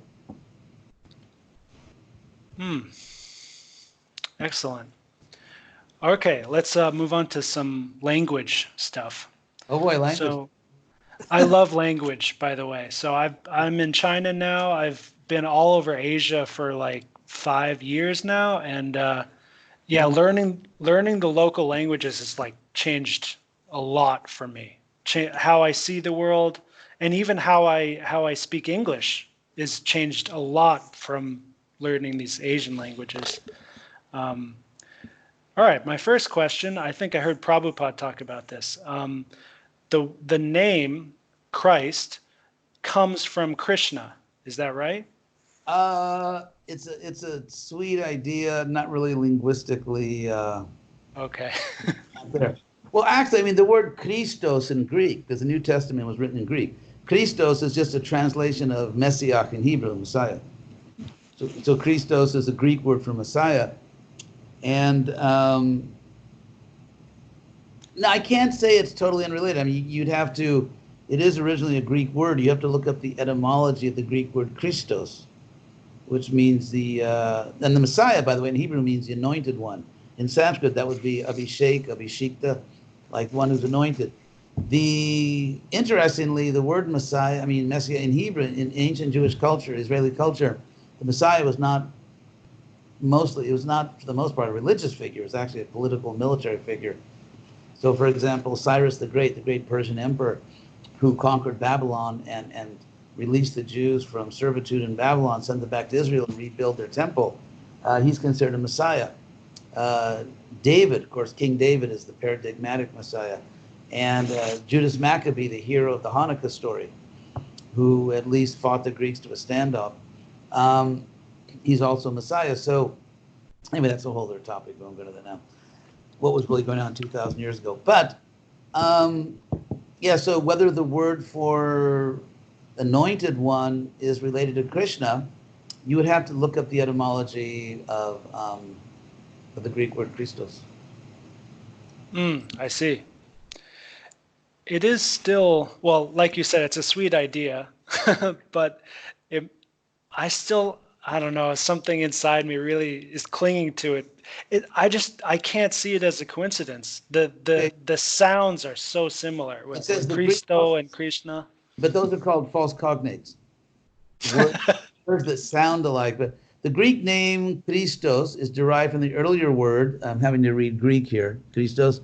Excellent. Okay, let's move on to some language stuff. Oh boy, language. So I love language, by the way. So I'm in China now. I've been all over Asia for like 5 years now, and yeah, learning the local languages has like changed a lot for me. How I see the world, and even how I speak English is changed a lot from learning these Asian languages. All right, my first question, I think I heard Prabhupada talk about this. The name Christ comes from Krishna. Is that right? It's a sweet idea, not really linguistically. Okay. There. Well, actually, I mean, the word Christos in Greek, because the New Testament was written in Greek. Christos is just a translation of Messiah in Hebrew, Messiah. So Christos is a Greek word for Messiah. And now I can't say it's totally unrelated. I mean, you'd have to, it is originally a Greek word. You have to look up the etymology of the Greek word Christos, which means and the Messiah, by the way, in Hebrew means the anointed one. In Sanskrit, that would be Abhishek, Abhishikta, like one who's anointed. Interestingly, the word Messiah, I mean, Messiah in Hebrew, in ancient Jewish culture, Israeli culture, the Messiah was not mostly, it was not for the most part a religious figure. It was actually a political military figure. So, for example, Cyrus the great Persian emperor who conquered Babylon and released the Jews from servitude in Babylon, sent them back to Israel and rebuild their temple, he's considered a Messiah. David, of course, King David is the paradigmatic Messiah. And Judas Maccabee, the hero of the Hanukkah story, who at least fought the Greeks to a standoff, he's also Messiah. So anyway, that's a whole other topic. We won't go to that now. What was really going on 2,000 years ago. But yeah, so whether the word for anointed one is related to Krishna, you would have to look up the etymology of the Greek word Christos. I see. It is still, well, like you said, it's a sweet idea, but I don't know, something inside me really is clinging to it. I can't see it as a coincidence. The sounds are so similar with Christo and Krishna. But those are called false cognates. Words that sound alike. But the Greek name Christos is derived from the earlier word, I'm having to read Greek here, Christos,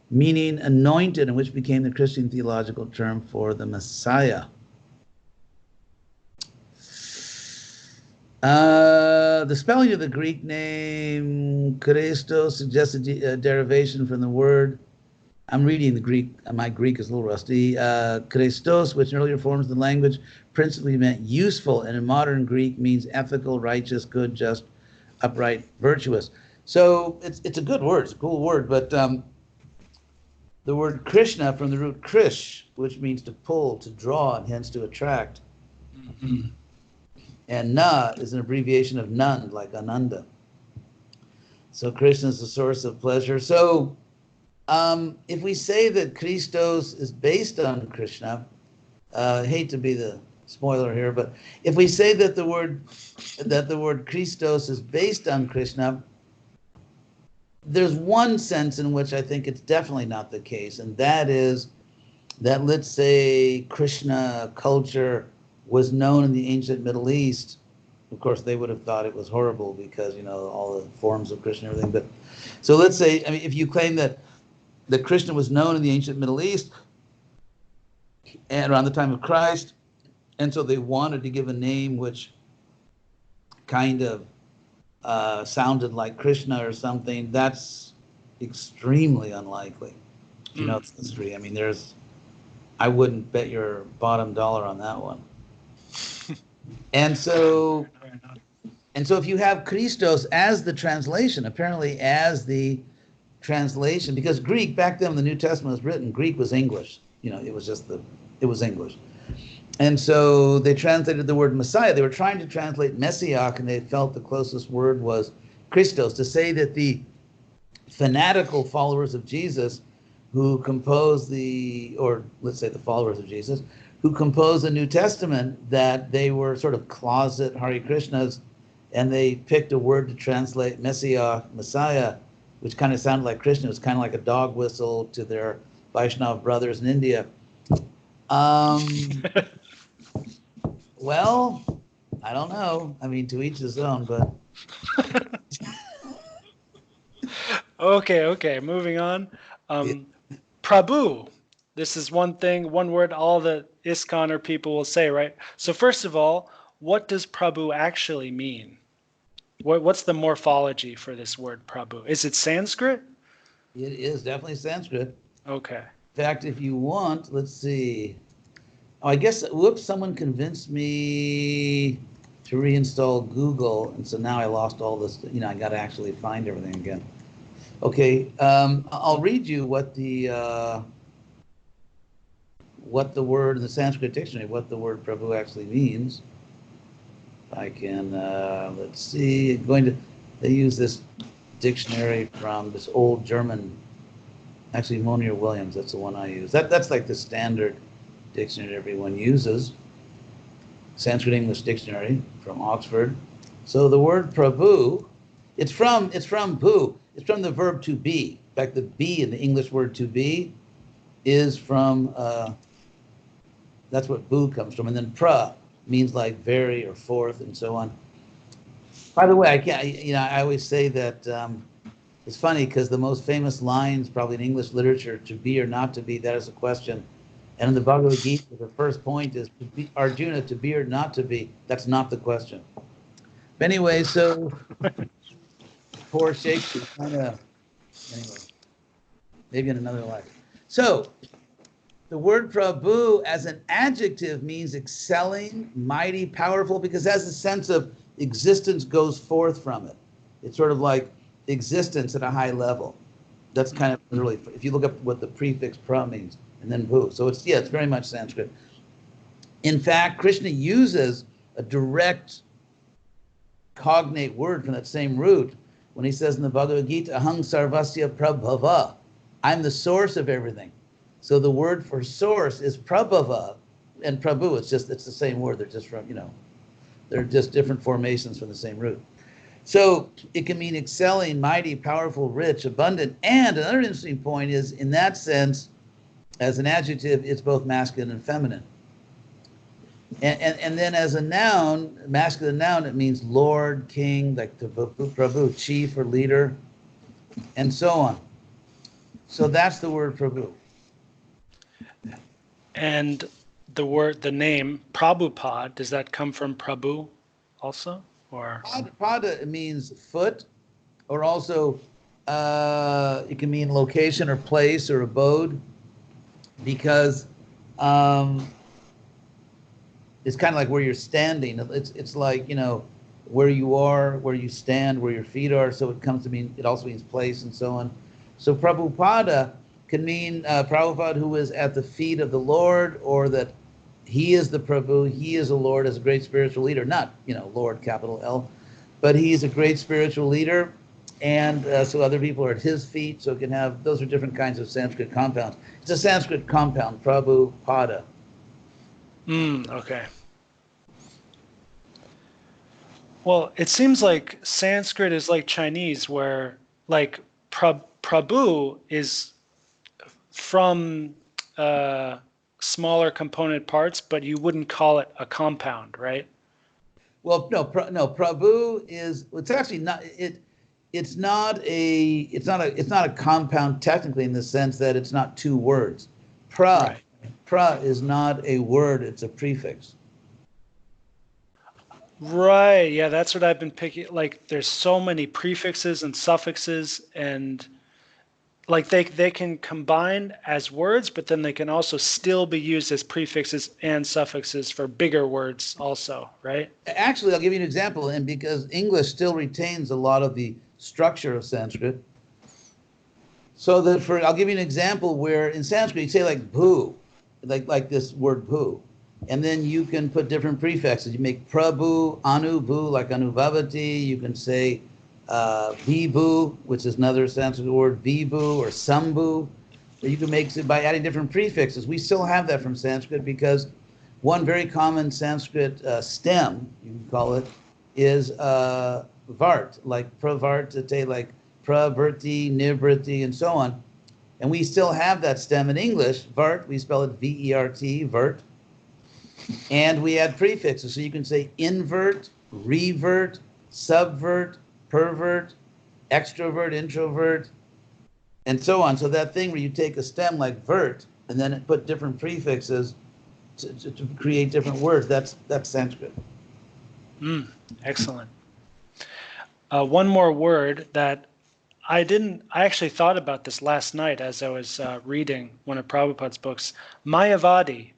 meaning anointed, and which became the Christian theological term for the Messiah. The spelling of the Greek name Christos suggests a derivation from the word. I'm reading the Greek. My Greek is a little rusty. Christos, which in earlier forms of the language principally meant useful, and in modern Greek means ethical, righteous, good, just, upright, virtuous. So it's a good word. It's a cool word. But the word Krishna, from the root krish, which means to pull, to draw, and hence to attract. Mm-hmm. And na is an abbreviation of Nand, like Ananda. So Krishna is the source of pleasure. So if we say that Christos is based on Krishna, I hate to be the spoiler here, but if we say that the word Christos is based on Krishna, there's one sense in which I think it's definitely not the case, and that is that, let's say, Krishna culture was known in the ancient Middle East. Of course, they would have thought it was horrible because, all the forms of Krishna and everything. But so let's say, I mean, if you claim that Krishna was known in the ancient Middle East and around the time of Christ, and so they wanted to give a name which kind of sounded like Krishna or something, that's extremely unlikely. It's history. I mean, I wouldn't bet your bottom dollar on that one. And so if you have Christos as the translation, apparently as the translation, because Greek back then when the New Testament was written, Greek was English. It was English. And so they translated the word Messiah. They were trying to translate Messiach, and they felt the closest word was Christos, to say that the fanatical followers of Jesus who composed the followers of Jesus, who composed the New Testament, that they were sort of closet Hare Krishnas, and they picked a word to translate Messiah, which kind of sounded like Krishna. It was kind of like a dog whistle to their Vaishnav brothers in India. Well, I don't know. I mean, to each his own, but... Okay, moving on. Prabhu. This is one word all the ISKCONer people will say, right? So first of all, what does Prabhu actually mean? What's the morphology for this word Prabhu? Is it Sanskrit? It is definitely Sanskrit. Okay. In fact, if you want, let's see. Oh, I guess, someone convinced me to reinstall Google, and so now I lost all this, I got to actually find everything again. Okay, I'll read you what the word in the Sanskrit dictionary, what the word Prabhu actually means. I can, let's see, they use this dictionary from this old German, actually Monier Williams, that's the one I use. That's like the standard dictionary everyone uses. Sanskrit English Dictionary from Oxford. So the word Prabhu, it's from bhu. It's from the verb to be. In fact, the be in the English word to be is from, that's what bhu comes from. And then pra means like very or forth and so on. By the way, I always say that it's funny because the most famous lines probably in English literature, to be or not to be, that is a question. And in the Bhagavad Gita, the first point is, to be, Arjuna, to be or not to be, that's not the question. But anyway, so poor Shakespeare, anyway, maybe in another life. So the word Prabhu as an adjective means excelling, mighty, powerful, because it has a sense of existence goes forth from it. It's sort of like existence at a high level. That's kind of literally, if you look up what the prefix pra means, and then bhu. So it's very much Sanskrit. In fact, Krishna uses a direct cognate word from that same root when he says in the Bhagavad Gita, ahang sarvasya prabhava, I'm the source of everything. So the word for source is prabhava, and prabhu, it's the same word. They're just from, they're just different formations from the same root. So it can mean excelling, mighty, powerful, rich, abundant. And another interesting point is, in that sense, as an adjective, it's both masculine and feminine. And then as a noun, masculine noun, it means lord, king, like the Prabhu, chief or leader, and so on. So that's the word Prabhu. And the name Prabhupada, does that come from Prabhu also? Or Pada means foot, or also it can mean location or place or abode, because it's kind of like where you're standing. It's like, where you are, where you stand, where your feet are. So it comes to mean, it also means place and so on. So Prabhupada can mean Prabhupada who is at the feet of the Lord, or that he is the Prabhu, he is a Lord as a great spiritual leader. Not, Lord, capital L, but he's a great spiritual leader. And so other people are at his feet. So it can have, those are different kinds of Sanskrit compounds. It's a Sanskrit compound, Prabhupada. Okay. Well, it seems like Sanskrit is like Chinese, where like Prabhu is from smaller component parts, but you wouldn't call it a compound, right? Well, no, Prabhu is, it's actually not, it's not a compound technically, in the sense that it's not two words. Pra is not a word, it's a prefix. Right, yeah, that's what I've been picking. Like, there's so many prefixes and suffixes, and like they can combine as words, but then they can also still be used as prefixes and suffixes for bigger words also, right? Actually, I'll give you an example, and because English still retains a lot of the structure of Sanskrit. So that I'll give you an example where in Sanskrit you say like bhu, like this word bhu, and then you can put different prefixes. You make prabhu, anubhu, like anubhavati. You can say vibhu, which is another Sanskrit word, vibhu or sambhu. Or you can make it by adding different prefixes. We still have that from Sanskrit because one very common Sanskrit stem, you can call it, is vart, like pravartate, like pravrti, nivrti, and so on. And we still have that stem in English, vart, we spell it V-E-R-T, vert. And we add prefixes, so you can say invert, revert, subvert, pervert, extrovert, introvert, and so on. So that thing where you take a stem like vert and then put different prefixes to create different words, that's Sanskrit. Excellent. One more word that I actually thought about this last night as I was reading one of Prabhupada's books, Mayavadi.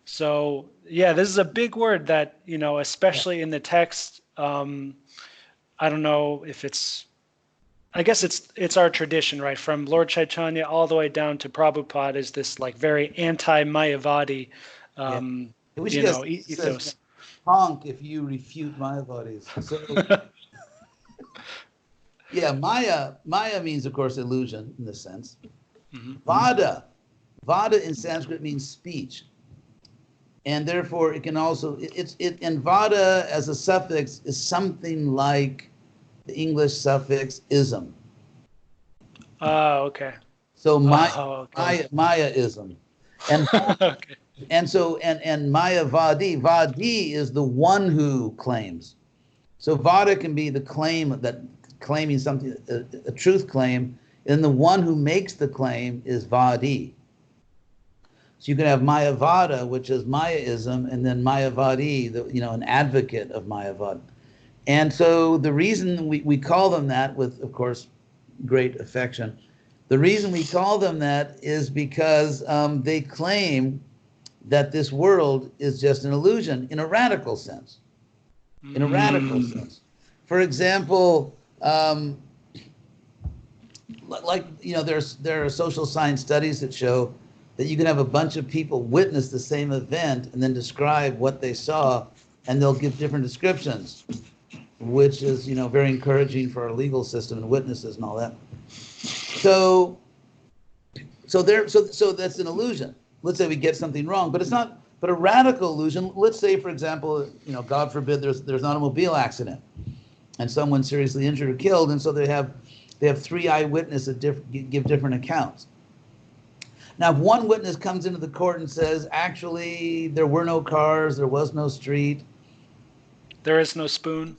So yeah, this is a big word that, especially in the text, I don't know if I guess it's our tradition, right? From Lord Chaitanya all the way down to Prabhupada is this like very anti-Mayavadi, ethos. honk if you refute Mayavadis. So, yeah, Maya means, of course, illusion in this sense. Vada in Sanskrit means speech. And therefore, it can also, and Vada as a suffix is something like the English suffix ism. Oh, okay. So okay. Maya-ism. And Okay. and so and Vadi is the one who claims. So Vada can be the claim, that claiming something, a truth claim, and the one who makes the claim is Vadi. So you can have Mayavada, which is Mayaism, and then Mayavadi, an advocate of Mayavad. And so the reason we call them that, with, of course, great affection, the reason we call them that is because they claim that this world is just an illusion in a radical sense. In a radical sense. For example, there are social science studies that show that you can have a bunch of people witness the same event and then describe what they saw, and they'll give different descriptions, which is, very encouraging for our legal system and witnesses and all that. So that's an illusion. Let's say we get something wrong, but it's not. But a radical illusion. Let's say, for example, God forbid, there's an automobile accident, and someone's seriously injured or killed, and so they have 3 eyewitnesses that give different accounts. Now, if one witness comes into the court and says, actually, there were no cars, there was no street, there is no spoon.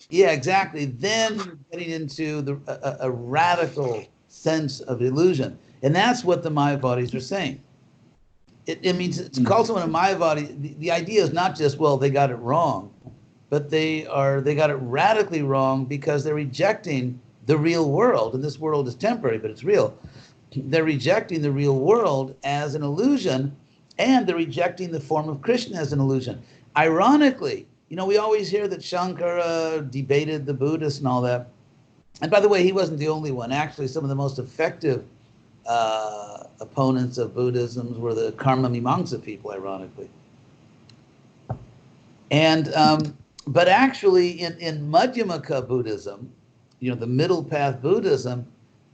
Yeah, exactly. Then you're getting into a radical sense of illusion. And that's what the Mayavadis are saying. It means it's called someone a Mayavadi. The idea is not just, well, they got it wrong, but they got it radically wrong because they're rejecting the real world. And this world is temporary, but it's real. They're rejecting the real world as an illusion, and they're rejecting the form of Krishna as an illusion. Ironically, we always hear that Shankara debated the Buddhists and all that. And by the way, he wasn't the only one. Actually, some of the most effective opponents of Buddhism were the Karma Mimamsa people, ironically. And but actually, in Madhyamaka Buddhism, the middle path Buddhism,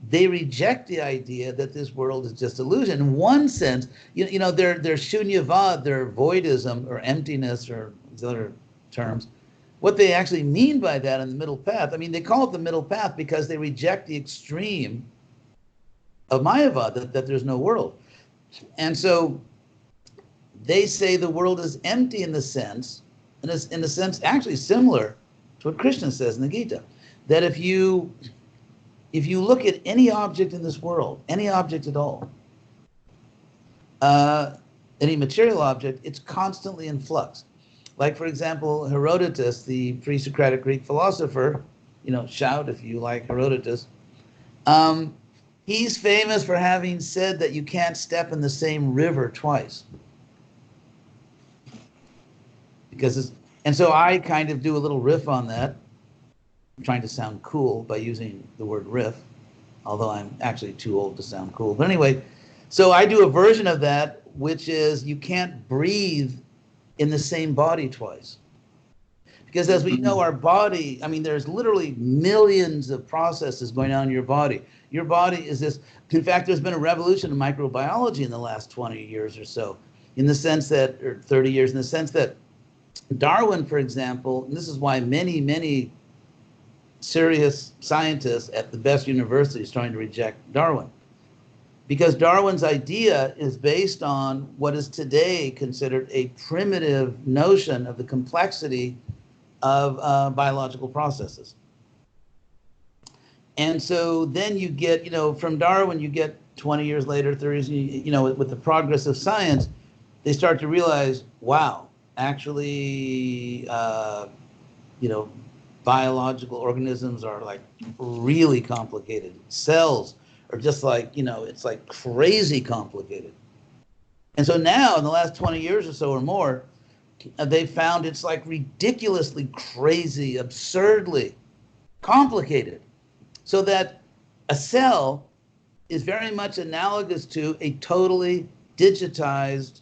they reject the idea that this world is just illusion. In one sense, their shunyavad, their voidism or emptiness or these other terms, what they actually mean by that in the middle path, they call it the middle path because they reject the extreme of Mayavad, that there's no world. And so they say the world is empty in a sense actually similar to what Krishna says in the Gita, that if you look at any object in this world, any object at all, any material object, it's constantly in flux. Like, for example, Herodotus, the pre-Socratic Greek philosopher, shout if you like Herodotus, he's famous for having said that you can't step in the same river twice. And so I kind of do a little riff on that. I'm trying to sound cool by using the word riff, although I'm actually too old to sound cool. But anyway, so I do a version of that, which is you can't breathe in the same body twice. Because as we know, our body, there's literally millions of processes going on in your body. Your body is this. In fact, there's been a revolution in microbiology in the last 20 years or so, in the sense that, or 30 years, in the sense that Darwin, for example, and this is why many, many serious scientists at the best universities trying to reject Darwin. Because Darwin's idea is based on what is today considered a primitive notion of the complexity of biological processes. And so then you get, from Darwin, you get 20 years later, 30 years, with the progress of science, they start to realize, wow, actually, biological organisms are like really complicated. Cells are just like, it's like crazy complicated. And so now in the last 20 years or so or more, they found it's like ridiculously crazy, absurdly complicated. So that a cell is very much analogous to a totally digitized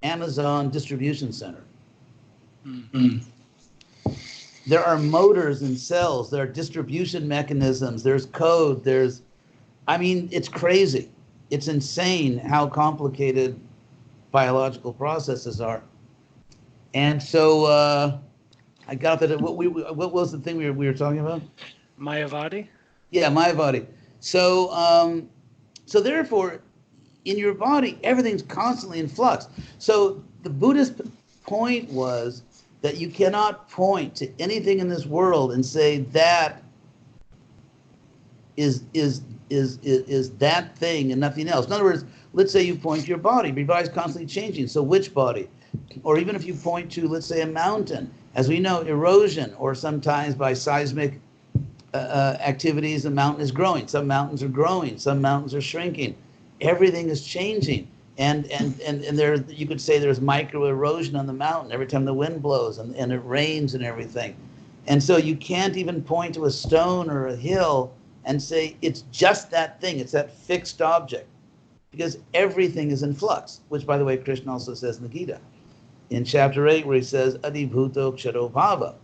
Amazon distribution center. Mm. There are motors in cells, there are distribution mechanisms, there's code, it's crazy. It's insane how complicated biological processes are. And so I got that. What was the thing we were talking about? Mayavadi? Yeah, my body. So therefore, in your body, everything's constantly in flux. So the Buddhist point was that you cannot point to anything in this world and say that is that thing and nothing else. In other words, let's say you point to your body, but your body's constantly changing. So which body? Or even if you point to, let's say, a mountain, as we know, erosion, or sometimes by seismic activities, a mountain is growing. Some mountains are growing. Some mountains are shrinking. Everything is changing. And there, you could say there's micro erosion on the mountain every time the wind blows and it rains and everything. And so you can't even point to a stone or a hill and say it's just that thing. It's that fixed object, because everything is in flux, which, by the way, Krishna also says in the Gita, in chapter 8, where he says, Adibhuto Ksharobhava,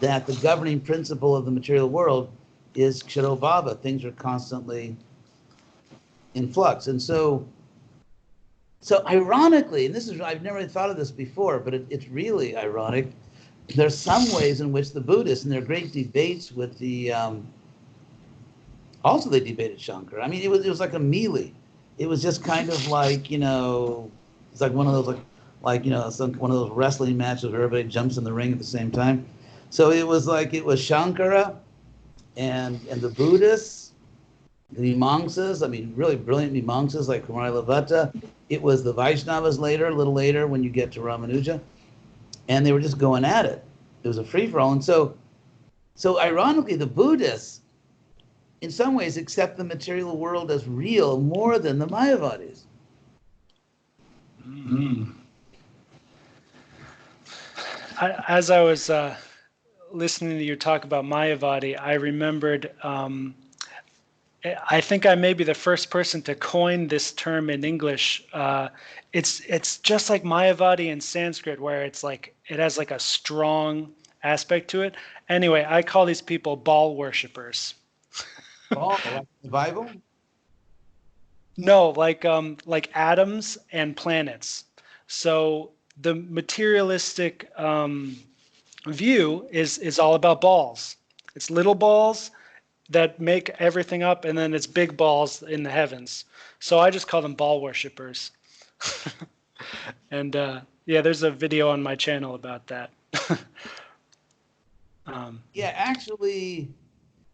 that the governing principle of the material world is Ksharobhava. Things are constantly in flux. And so ironically, and this is, I've never thought of this before, but it's really ironic. There's some ways in which the Buddhists, and their great debates with the, also they debated Shankara. I mean, it was like a melee. It was just kind of like, it's like one of those, one of those wrestling matches where everybody jumps in the ring at the same time. So it was Shankara and the Buddhists, the Mimamsas, really brilliant Mimamsas like Kumara Lavata. It was the Vaishnavas a little later when you get to Ramanuja. And they were just going at it. It was a free-for-all. And so ironically, the Buddhists, in some ways, accept the material world as real more than the Mayavadis. Mm. As I was listening to you talk about Mayavadi, I remembered, I think I may be the first person to coin this term in English. It's just like Mayavadi in Sanskrit, where it's like, it has like a strong aspect to it. Anyway, I call these people ball worshippers. Ball, like the Bible? No, like atoms and planets. So the materialistic view is all about balls. It's little balls that make everything up, and then it's big balls in the heavens. So I just call them ball worshippers. And yeah, there's a video on my channel about that. Yeah, actually,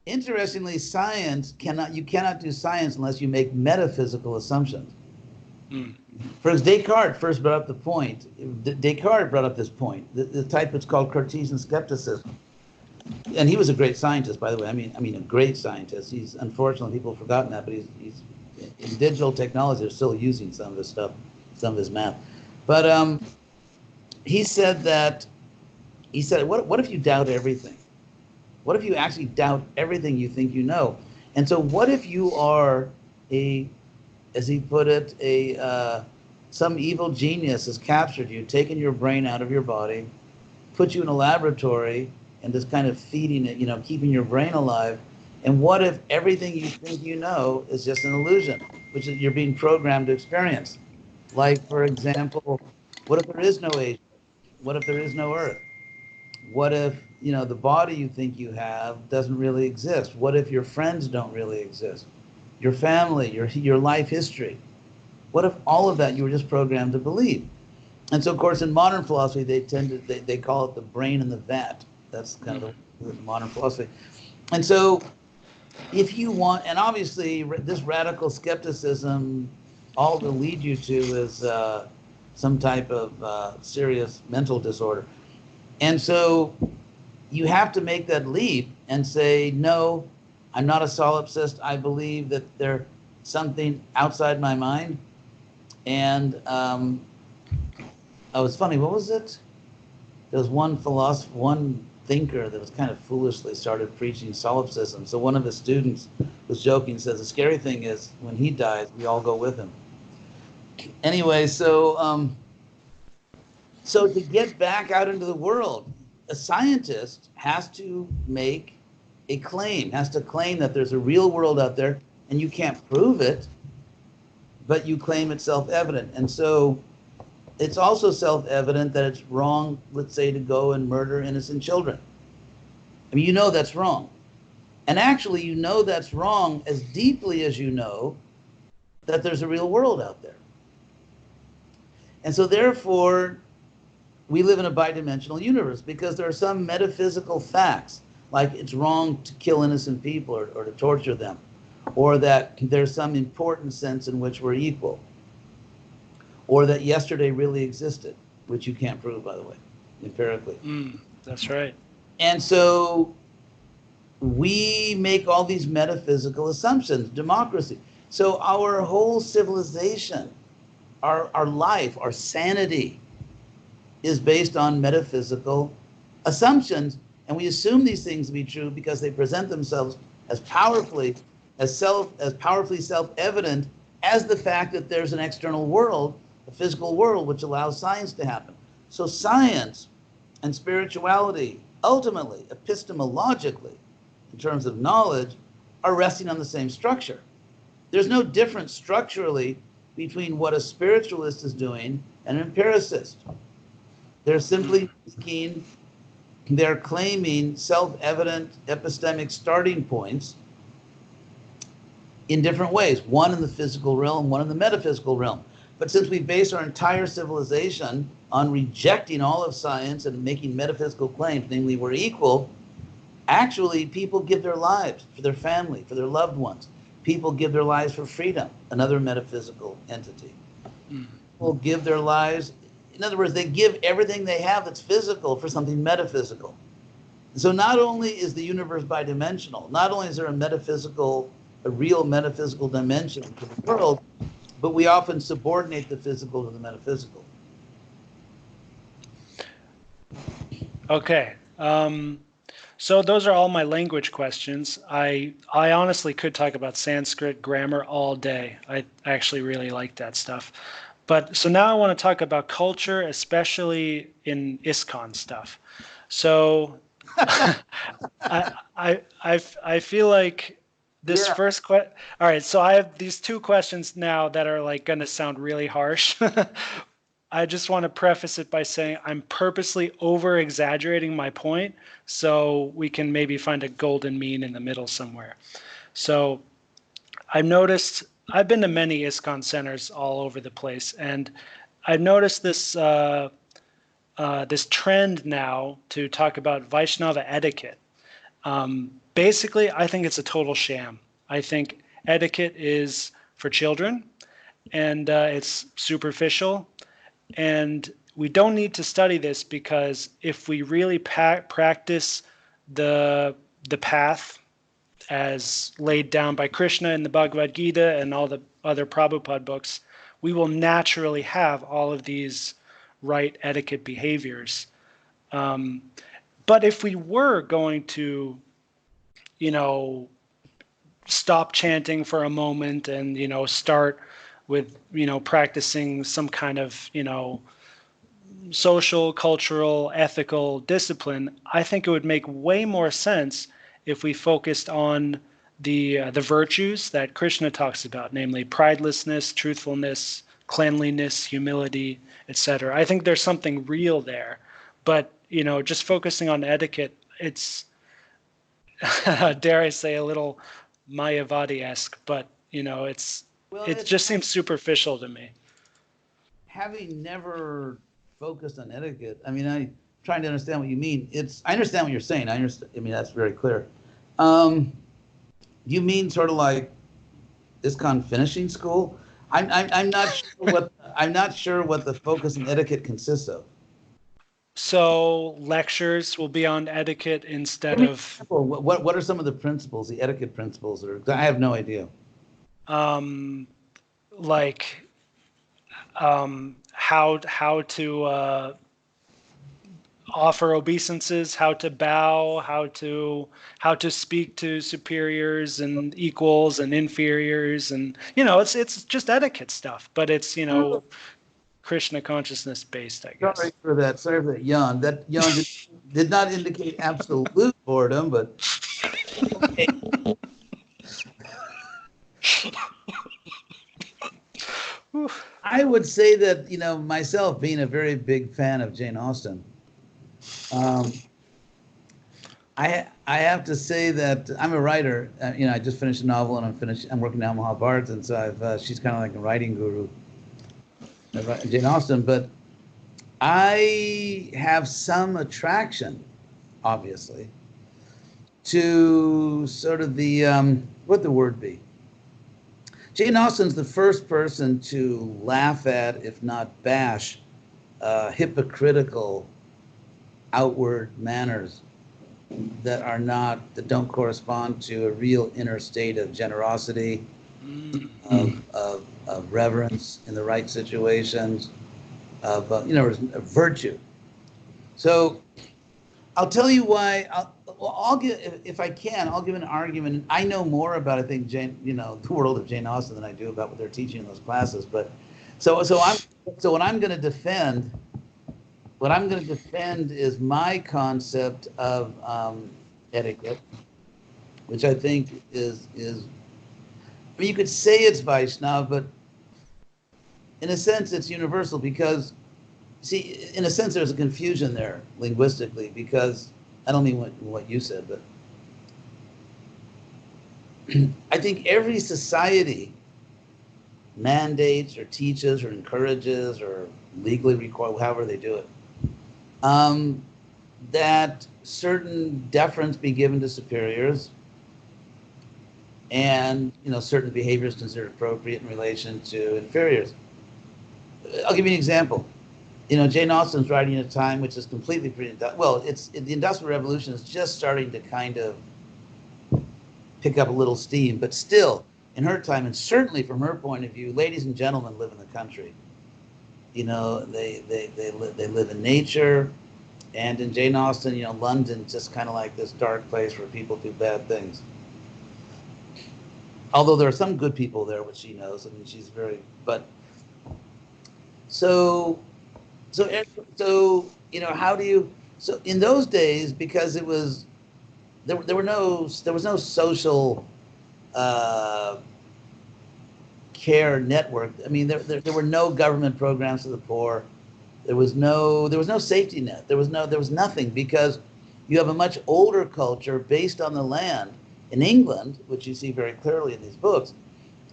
interestingly, you cannot do science unless you make metaphysical assumptions. Mm. For instance, Descartes first brought up the point. Descartes brought up this point, the type that's called Cartesian skepticism. And he was a great scientist, by the way. I mean, a great scientist. He's, unfortunately, people have forgotten that, but he's in digital technology, they're still using some of his stuff, some of his math. But he said, what if you doubt everything? What if you actually doubt everything you think you know? And so what if you are as he put it, some evil genius has captured you, taken your brain out of your body, put you in a laboratory, and just kind of feeding it, keeping your brain alive. And what if everything you think you know is just an illusion, which is you're being programmed to experience? Like, for example, what if there is no age? What if there is no earth? What if, the body you think you have doesn't really exist? What if your friends don't really exist? Your family, your life history? What if all of that you were just programmed to believe? And so, of course, in modern philosophy, they call it the brain in the vat. That's kind of the modern philosophy. And so, if you want, and obviously this radical skepticism, all it will lead you to is some type of serious mental disorder. And so you have to make that leap and say, no, I'm not a solipsist. I believe that there's something outside my mind. And oh, it's funny, what was it? There was one thinker that was kind of foolishly started preaching solipsism. So one of his students was joking, says, the scary thing is when he dies, we all go with him. Anyway, so So to get back out into the world, a scientist has to make a claim, has to claim that there's a real world out there, and you can't prove it, but you claim it's self-evident. And so it's also self-evident that it's wrong, let's say, to go and murder innocent children. I mean, you know that's wrong. And actually, you know that's wrong as deeply as you know that there's a real world out there. And so therefore, we live in a bidimensional universe because there are some metaphysical facts, like it's wrong to kill innocent people or to torture them, or that there's some important sense in which we're equal, or that yesterday really existed, which you can't prove, by the way, empirically. That's right. And so we make all these metaphysical assumptions, democracy. So our whole civilization, our life, our sanity is based on metaphysical assumptions. And we assume these things to be true because they present themselves as powerfully self-evident as the fact that there's an external world, a physical world, which allows science to happen. So science and spirituality, ultimately, epistemologically, in terms of knowledge, are resting on the same structure. There's no difference structurally between what a spiritualist is doing and an empiricist. They're simply they're claiming self-evident epistemic starting points in different ways, one in the physical realm, one in the metaphysical realm. But since we base our entire civilization on rejecting all of science and making metaphysical claims, namely we're equal, actually people give their lives for their family, for their loved ones. People give their lives for freedom, another metaphysical entity. People give their lives, in other words, they give everything they have that's physical for something metaphysical. So not only is the universe bidimensional, not only is there a real metaphysical dimension to the world, but we often subordinate the physical to the metaphysical. Okay. So those are all my language questions. I honestly could talk about Sanskrit grammar all day. I actually really like that stuff. But so now I want to talk about culture, especially in ISKCON stuff. So I feel like this first question. All right, so I have these two questions now that are like going to sound really harsh. I just want to preface it by saying I'm purposely over exaggerating my point so we can maybe find a golden mean in the middle somewhere. So I've noticed, I've been to many ISKCON centers all over the place, and I've noticed this this trend now to talk about Vaishnava etiquette. Basically, I think it's a total sham. I think etiquette is for children, and it's superficial. And we don't need to study this because if we really practice the path as laid down by Krishna in the Bhagavad Gita and all the other Prabhupada books, we will naturally have all of these right etiquette behaviors. But if we were going to, stop chanting for a moment and, start with, practicing some kind of, social, cultural, ethical discipline, I think it would make way more sense if we focused on the virtues that Krishna talks about, namely pridelessness, truthfulness, cleanliness, humility, etc. I think there's something real there, but just focusing on etiquette, it's dare I say a little Mayavadi-esque, but it just seems superficial to me. Having never focused on etiquette, I mean, I'm trying to understand what you mean. I understand what you're saying. I mean, that's very clear. You mean sort of like ISKCON finishing school? I'm not sure what the focus on etiquette consists of. So lectures will be on etiquette instead of. What are some of the principles, the etiquette principles? I have no idea. How to offer obeisances, how to bow, how to speak to superiors and equals and inferiors, and it's just etiquette stuff. But it's Krishna consciousness based, I guess. Sorry for that. Sorry for that yawn. That yawn did not indicate absolute boredom, but okay. I would say that, myself being a very big fan of Jane Austen, I have to say that I'm a writer. I just finished a novel and I'm working now on Mahabharata, and so she's kind of like a writing guru, Jane Austen. But I have some attraction, obviously, to sort of the what the word be. Jane Austen's the first person to laugh at, if not bash, hypocritical outward manners that don't correspond to a real inner state of generosity, of reverence in the right situations, of virtue. So I'll tell you why. I'll give, if I can, I'll give an argument. I know more about, I think, the world of Jane Austen than I do about what they're teaching in those classes. But so what I'm going to defend. What I'm going to defend is my concept of etiquette, which I think is. I mean, you could say it's Vaishnava, but in a sense, it's universal because, see, in a sense, there's a confusion there linguistically because I don't mean what you said, but I think every society mandates or teaches or encourages or legally requires, however they do it, that certain deference be given to superiors and certain behaviors considered appropriate in relation to inferiors. I'll give you an example. Jane Austen's writing at a time which is completely the Industrial Revolution is just starting to kind of pick up a little steam, but still, in her time, and certainly from her point of view, ladies and gentlemen live in the country. They live in nature, and in Jane Austen, London just kind of like this dark place where people do bad things. Although there are some good people there, which she knows. I mean, she's very, but so how do you? So in those days, because it was there was no social care network. I mean, there were no government programs for the poor. There was no safety net. There was nothing, because you have a much older culture based on the land. In England, which you see very clearly in these books,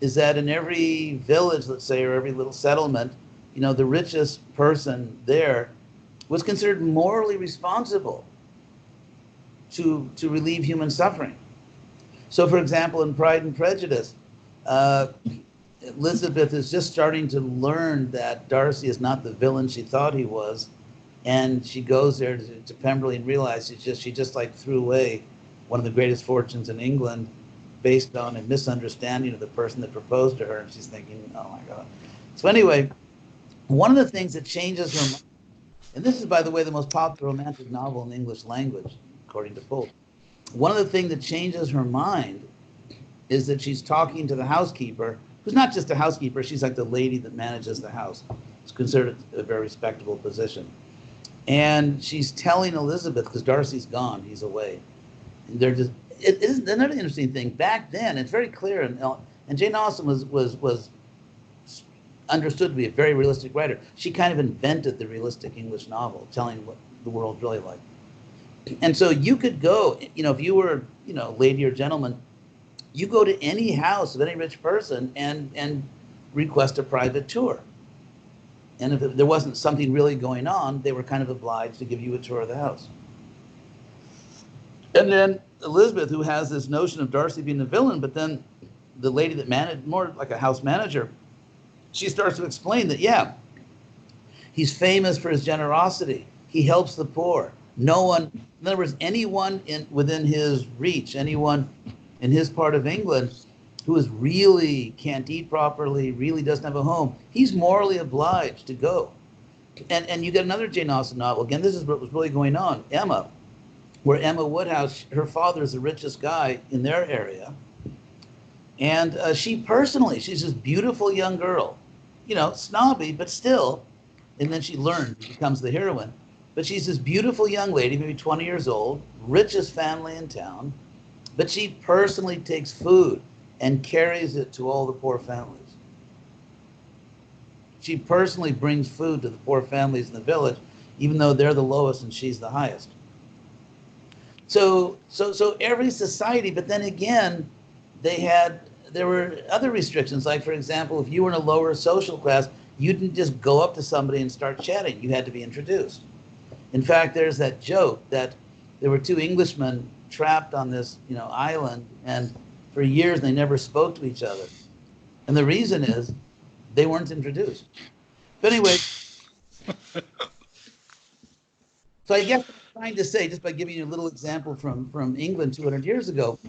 is that in every village, let's say, or every little settlement, the richest person there was considered morally responsible to relieve human suffering. So, for example, in Pride and Prejudice, Elizabeth is just starting to learn that Darcy is not the villain she thought he was, and she goes there to Pemberley and realizes she just like threw away one of the greatest fortunes in England based on a misunderstanding of the person that proposed to her, and she's thinking, oh my God. So anyway, one of the things that changes her mind, and this is, by the way, the most popular romantic novel in the English language, according to Pope. One of the things that changes her mind is that she's talking to the housekeeper, who's not just a housekeeper, she's like the lady that manages the house. It's considered a very respectable position. And she's telling Elizabeth, because Darcy's gone, he's away. And it is another interesting thing. Back then, it's very clear, and Jane Austen was understood to be a very realistic writer. She kind of invented the realistic English novel, telling what the world's really like. And so you could go, if you were, lady or gentleman, you go to any house of any rich person and request a private tour. And if there wasn't something really going on, they were kind of obliged to give you a tour of the house. And then Elizabeth, who has this notion of Darcy being the villain, but then the lady that managed, more like a house manager, she starts to explain that, yeah, he's famous for his generosity. He helps the poor. No one, in other words, anyone within his reach, anyone in his part of England who is really can't eat properly, really doesn't have a home, he's morally obliged to go. And you get another Jane Austen novel. Again, this is what was really going on. Emma, where Emma Woodhouse, her father is the richest guy in their area. And she's this beautiful young girl, snobby, but still, and then she learns, becomes the heroine. But she's this beautiful young lady, maybe 20 years old, richest family in town, but she personally takes food and carries it to all the poor families. She personally brings food to the poor families in the village, even though they're the lowest and she's the highest. So every society, but then again, there were other restrictions. Like, for example, if you were in a lower social class, you didn't just go up to somebody and start chatting. You had to be introduced. In fact, there's that joke that there were two Englishmen trapped on this, island, and for years they never spoke to each other. And the reason is they weren't introduced. But anyway, so I guess what I'm trying to say, just by giving you a little example from England 200 years ago,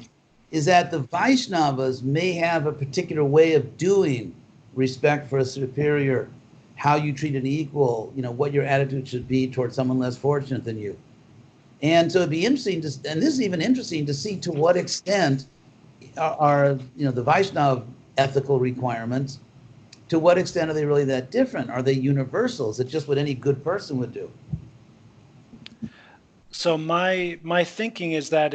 is that the Vaishnavas may have a particular way of doing respect for a superior, how you treat an equal, what your attitude should be towards someone less fortunate than you. And so it'd be interesting and this is even interesting to see to what extent are the Vaishnava ethical requirements, to what extent are they really that different? Are they universal? Is it just what any good person would do? So my thinking is that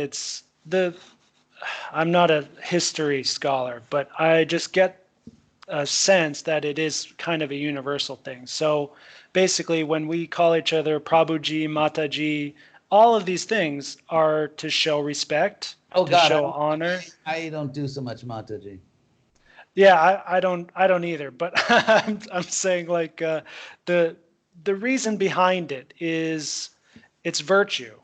I'm not a history scholar, but I just get a sense that it is kind of a universal thing. So basically, when we call each other Prabhuji, Mataji, all of these things are to show respect, to show honor. I don't do so much Mataji. Yeah, I don't either. But I'm saying, like, the reason behind it is it's virtue.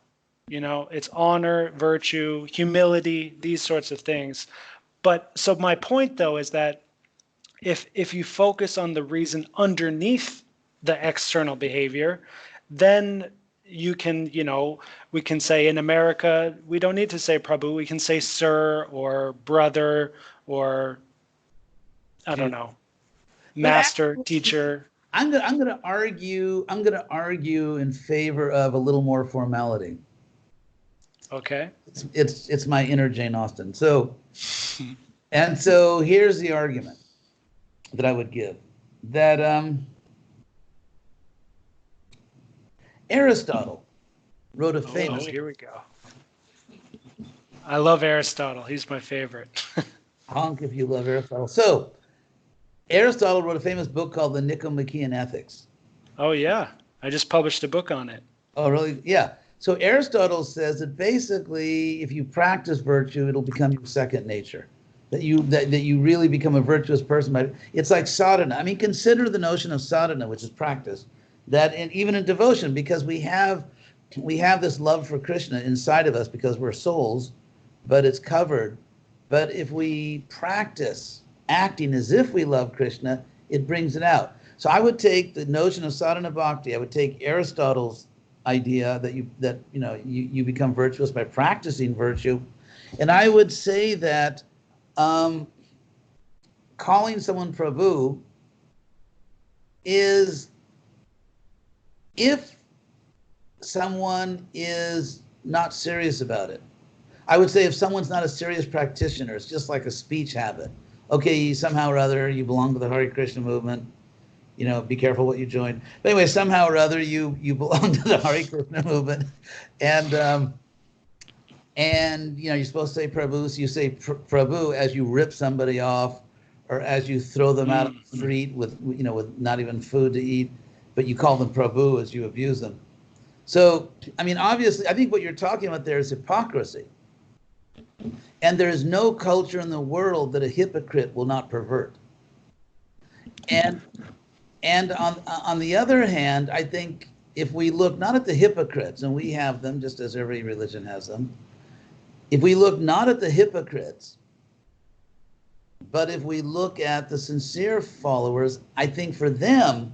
It's honor, virtue, humility, these sorts of things. But so my point, though, is that if you focus on the reason underneath the external behavior, then you can, we can say in America, we don't need to say Prabhu, we can say sir or brother or, I don't know, master, teacher. I'm gonna argue in favor of a little more formality. Okay. It's my inner Jane Austen. So here's the argument that I would give, that Aristotle wrote a famous... here we go. I love Aristotle. He's my favorite. Honk if you love Aristotle. So Aristotle wrote a famous book called the Nicomachean Ethics. Oh, yeah. I just published a book on it. Oh, really? Yeah. So Aristotle says that basically, if you practice virtue, it'll become your second nature. That you really become a virtuous person. It's like sadhana. I mean, consider the notion of sadhana, which is practice. That even in devotion, because we have this love for Krishna inside of us because we're souls, but it's covered. But if we practice acting as if we love Krishna, it brings it out. So I would take the notion of sadhana bhakti. I would take Aristotle's idea that you become virtuous by practicing virtue, and I would say that calling someone Prabhu is, if someone is not serious about it. I would say if someone's not a serious practitioner, it's just like a speech habit. Okay, somehow or other you belong to the Hare Krishna movement. Be careful what you join. But anyway, somehow or other you belong to the Hare Krishna movement, and you're supposed to say Prabhu. So you say Prabhu as you rip somebody off, or as you throw them out on the street with not even food to eat, but you call them Prabhu as you abuse them. So I mean, obviously, I think what you're talking about there is hypocrisy, and there is no culture in the world that a hypocrite will not pervert. And on the other hand, I think if we look not at the hypocrites, and we have them just as every religion has them, if we look not at the hypocrites, but if we look at the sincere followers, I think for them,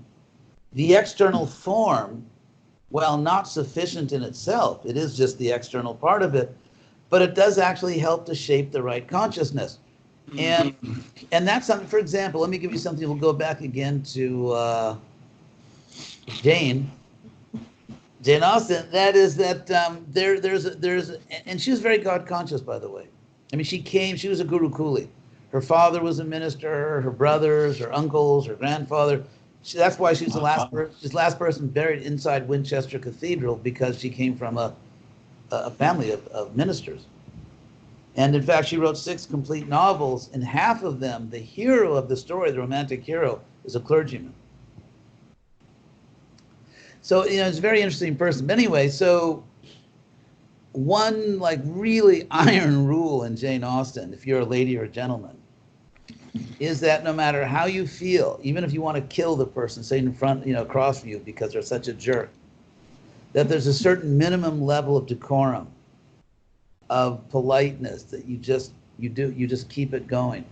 the external form, while not sufficient in itself, it is just the external part of it, but it does actually help to shape the right consciousness. And that's something, for example, let me give you something. We'll go back again to Jane Austen. That is that there's and she was very God conscious, by the way. I mean, she was a Guru Kuli. Her father was a minister, her brothers, her uncles, her grandfather. That's why she's the last person buried inside Winchester Cathedral, because she came from a family of ministers. And in fact, she wrote 6 complete novels, and half of them, the hero of the story, the romantic hero, is a clergyman. So, it's a very interesting person. But anyway, so one like really iron rule in Jane Austen, if you're a lady or a gentleman, is that no matter how you feel, even if you want to kill the person sitting in front, across from you because they're such a jerk, that there's a certain minimum level of decorum, of politeness, that you just keep it going.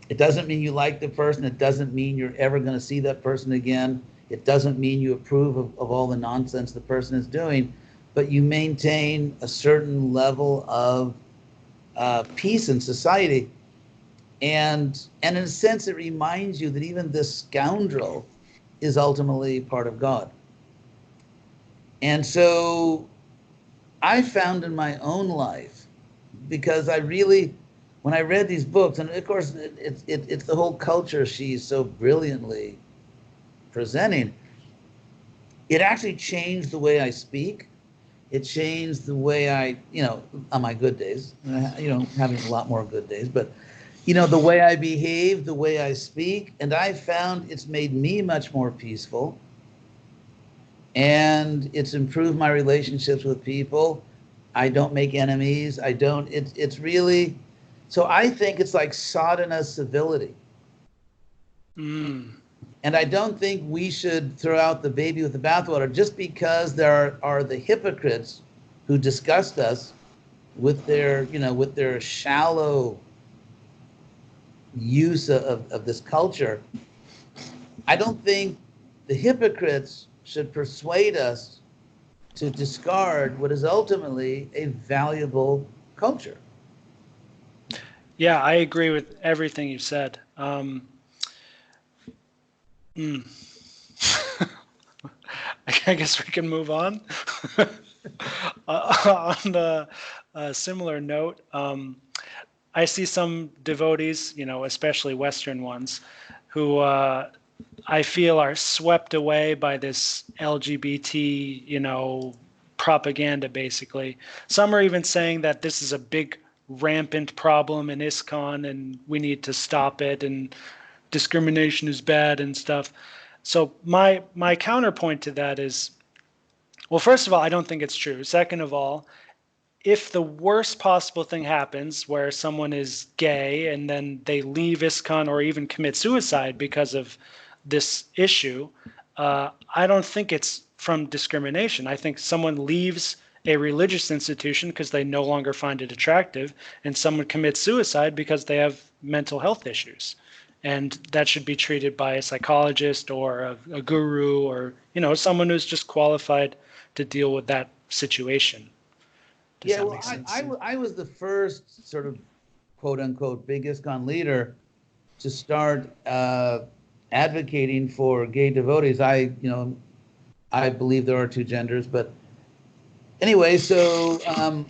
It doesn't mean you like the person. It doesn't mean you're ever going to see that person again. It doesn't mean you approve of all the nonsense the person is doing, but you maintain a certain level of peace in society. And in a sense, it reminds you that even this scoundrel is ultimately part of God. And so I found in my own life, because when I read these books, and of course it's the whole culture she's so brilliantly presenting, it actually changed the way I speak. It changed the way I, on my good days, having a lot more good days, but the way I behave, the way I speak, and I found it's made me much more peaceful, and it's improved my relationships with people. I don't make enemies. It's really, so I think it's like sadhana civility. And I don't think we should throw out the baby with the bathwater just because there are the hypocrites who disgust us with their shallow use of this culture. I don't think the hypocrites should persuade us to discard what is ultimately a valuable culture. Yeah, I agree with everything you said. I guess we can move on. On a similar note, I see some devotees, especially Western ones, who I feel are swept away by this LGBT, propaganda, basically. Some are even saying that this is a big rampant problem in ISKCON and we need to stop it and discrimination is bad and stuff. So my counterpoint to that is, well, first of all, I don't think it's true. Second of all, if the worst possible thing happens where someone is gay and then they leave ISKCON or even commit suicide because of this issue, I don't think it's from discrimination. I think someone leaves a religious institution because they no longer find it attractive, and someone commits suicide because they have mental health issues. And that should be treated by a psychologist or a guru or, someone who's just qualified to deal with that situation. Does that make sense? I was the first sort of quote unquote big ISKCON leader to start advocating for gay devotees. I believe there are 2 genders, but anyway, so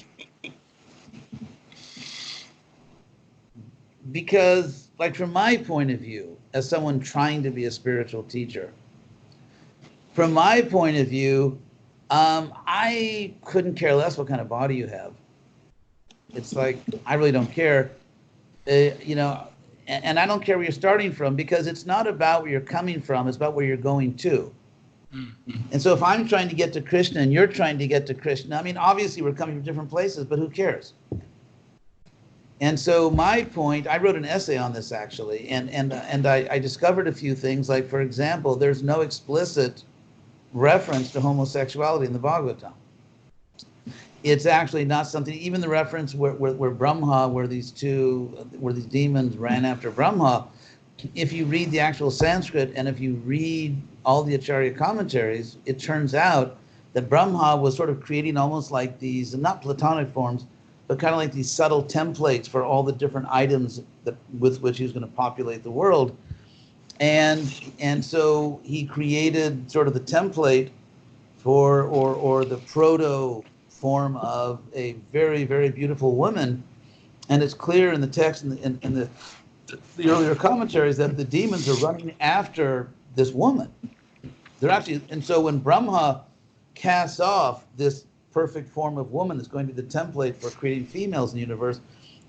because like from my point of view, as someone trying to be a spiritual teacher, from my point of view, I couldn't care less what kind of body you have. It's like, I really don't care, and I don't care where you're starting from, because it's not about where you're coming from, it's about where you're going to. And so if I'm trying to get to Krishna and you're trying to get to Krishna, I mean, obviously we're coming from different places, but who cares? And so my point, I wrote an essay on this actually, and I discovered a few things, like, for example, there's no explicit reference to homosexuality in the Bhagavatam. It's actually not something, even the reference where Brahma, where these demons ran after Brahma, if you read the actual Sanskrit and if you read all the Acharya commentaries, it turns out that Brahma was sort of creating almost like these, not platonic forms, but kind of like these subtle templates for all the different items with which he was going to populate the world. And so he created sort of the template for, or the proto form of a very, very beautiful woman. And it's clear in the text and in the earlier commentaries that the demons are running after this woman. They're actually, and so when Brahma casts off this perfect form of woman that's going to be the template for creating females in the universe,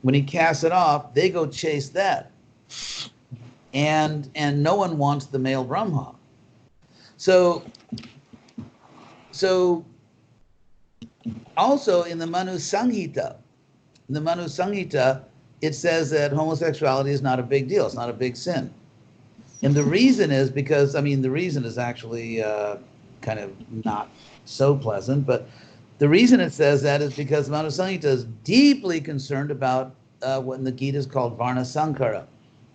when he casts it off, they go chase that. And no one wants the male Brahma. So also in the Manu Samhita, it says that homosexuality is not a big deal. It's not a big sin. And the reason is because, the reason is actually kind of not so pleasant, but the reason it says that is because Manu Samhita is deeply concerned about what in the Gita is called Varna Sankara,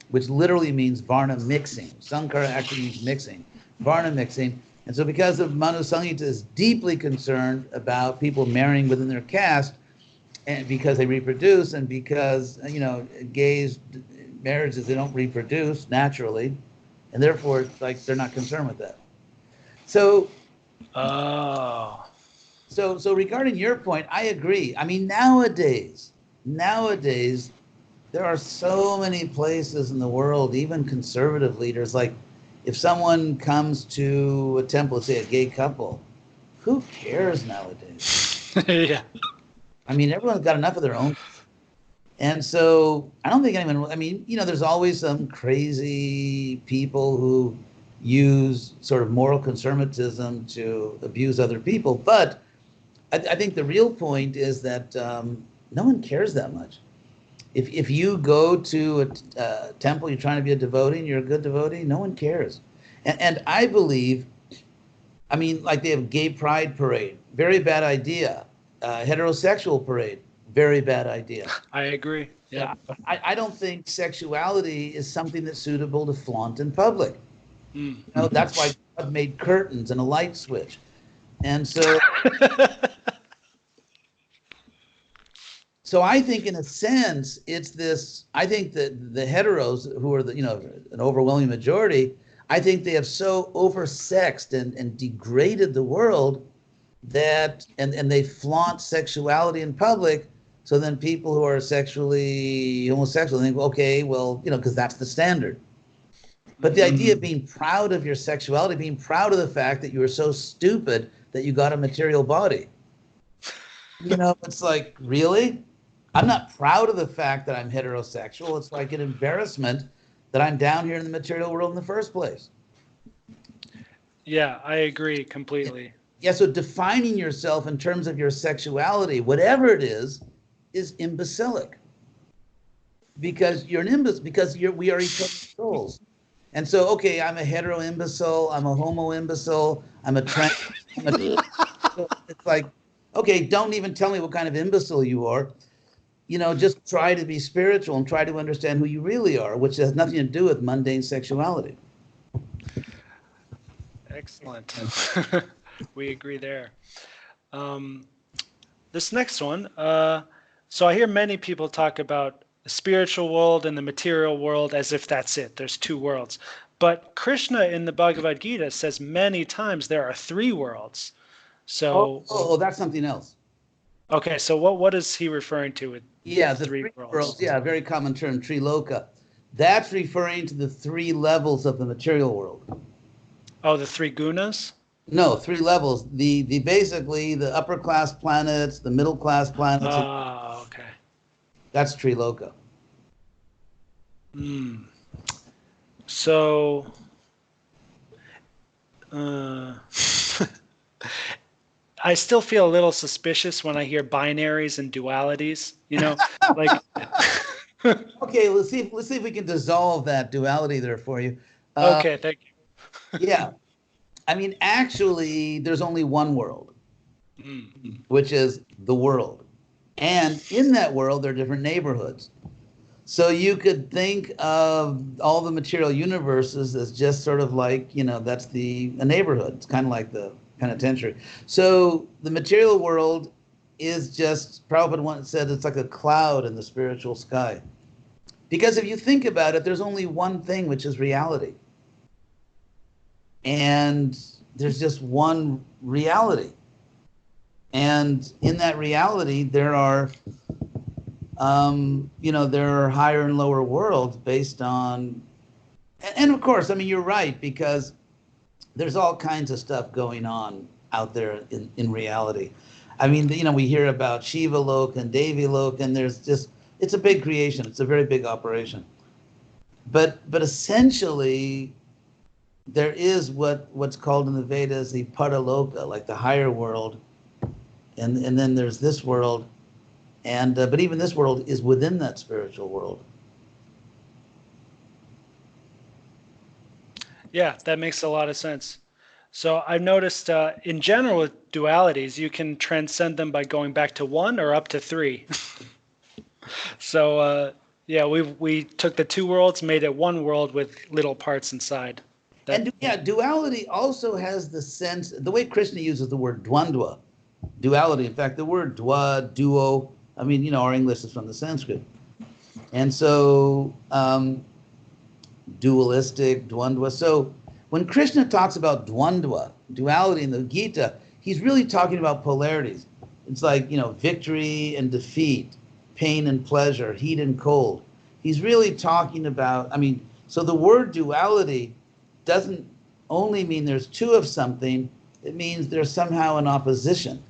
which literally means Varna mixing. Sankara actually means mixing, Varna mixing. And so because of Manu Samhita is deeply concerned about people marrying within their caste, and because they reproduce, and because, gays, marriages, they don't reproduce naturally, and therefore it's like they're not concerned with that. So regarding your point, I agree. Nowadays, there are so many places in the world, even conservative leaders, like if someone comes to a temple, say a gay couple, who cares nowadays? Yeah. Everyone's got enough of their own. And so I don't think anyone, there's always some crazy people who use sort of moral conservatism to abuse other people. But I think the real point is that no one cares that much. If you go to a temple, you're trying to be a devotee, and you're a good devotee, no one cares. And I believe, like they have gay pride parade, very bad idea. Heterosexual parade, very bad idea. I agree. Yeah. I don't think sexuality is something that's suitable to flaunt in public. That's why God made curtains and a light switch. And so so I think in a sense it's this, I think that the heteros who are an overwhelming majority, I think they have so oversexed and degraded the world that and they flaunt sexuality in public, so then people who are sexually homosexual think, okay, well, because that's the standard. But the idea of being proud of your sexuality, being proud of the fact that you are so stupid that you got a material body, it's like, really? I'm not proud of the fact that I'm heterosexual. It's like an embarrassment that I'm down here in the material world in the first place. Yeah, I agree completely. Yeah, so defining yourself in terms of your sexuality, whatever it is imbecilic. Because you're an imbecile, because we are each other's souls. And so, okay, I'm a hetero imbecile, I'm a homo imbecile, I'm a trans. It's like, okay, don't even tell me what kind of imbecile you are. Just try to be spiritual and try to understand who you really are, which has nothing to do with mundane sexuality. Excellent. We agree there. This next one, so I hear many people talk about the spiritual world and the material world as if that's it. There's two worlds. But Krishna in the Bhagavad Gita says many times there are three worlds. So that's something else. Okay, so what is he referring to with the three worlds? Yeah, very common term, Triloka. That's referring to the three levels of the material world. Oh, the three gunas? No, three levels. The basically the upper class planets, the middle class planets. Oh, okay. That's Triloka. So, I still feel a little suspicious when I hear binaries and dualities. Like. Okay, let's see if we can dissolve that duality there for you. Okay, thank you. Yeah. Actually, there's only one world, which is the world. And in that world, there are different neighborhoods. So you could think of all the material universes as just sort of like, that's a neighborhood. It's kind of like the penitentiary. So the material world is just, Prabhupada once said, it's like a cloud in the spiritual sky. Because if you think about it, there's only one thing, which is reality. And there's just one reality. And in that reality, there are, there are higher and lower worlds based on, And of course, I mean, you're right, because there's all kinds of stuff going on out there in reality. I mean, you know, we hear about Shiva Lok and Devi Lok, and it's a big creation. It's a very big operation. But essentially, there is what's called in the Vedas the Paraloka, like the higher world, and then there's this world, and but even this world is within that spiritual world. Yeah, that makes a lot of sense. So I've noticed in general with dualities, you can transcend them by going back to one or up to three. So yeah, we took the two worlds, made it one world with little parts inside. And yeah, duality also has the sense, the way Krishna uses the word dvandva, duality. In fact, the word dwa, duo, I mean, you know, our English is from the Sanskrit. And so dualistic, dvandva. So when Krishna talks about dvandva, duality in the Gita, he's really talking about polarities. It's like, you know, victory and defeat, pain and pleasure, heat and cold. He's really talking about, I mean, so the word duality doesn't only mean there's two of something, it means there's somehow an opposition.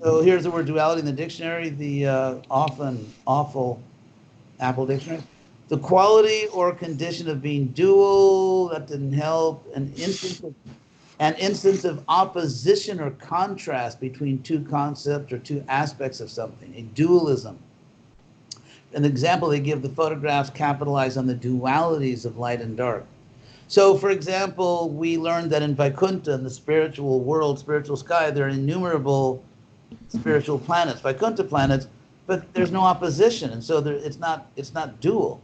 So here's the word duality in the dictionary, the awful Apple dictionary. The quality or condition of being dual, that didn't help, an instance of opposition or contrast between two concepts or two aspects of something, a dualism. An example they give, the photographs capitalize on the dualities of light and dark. So, for example, we learned that in Vaikuntha, in the spiritual world, spiritual sky, there are innumerable spiritual planets, Vaikuntha planets, but there's no opposition, and so it's not dual.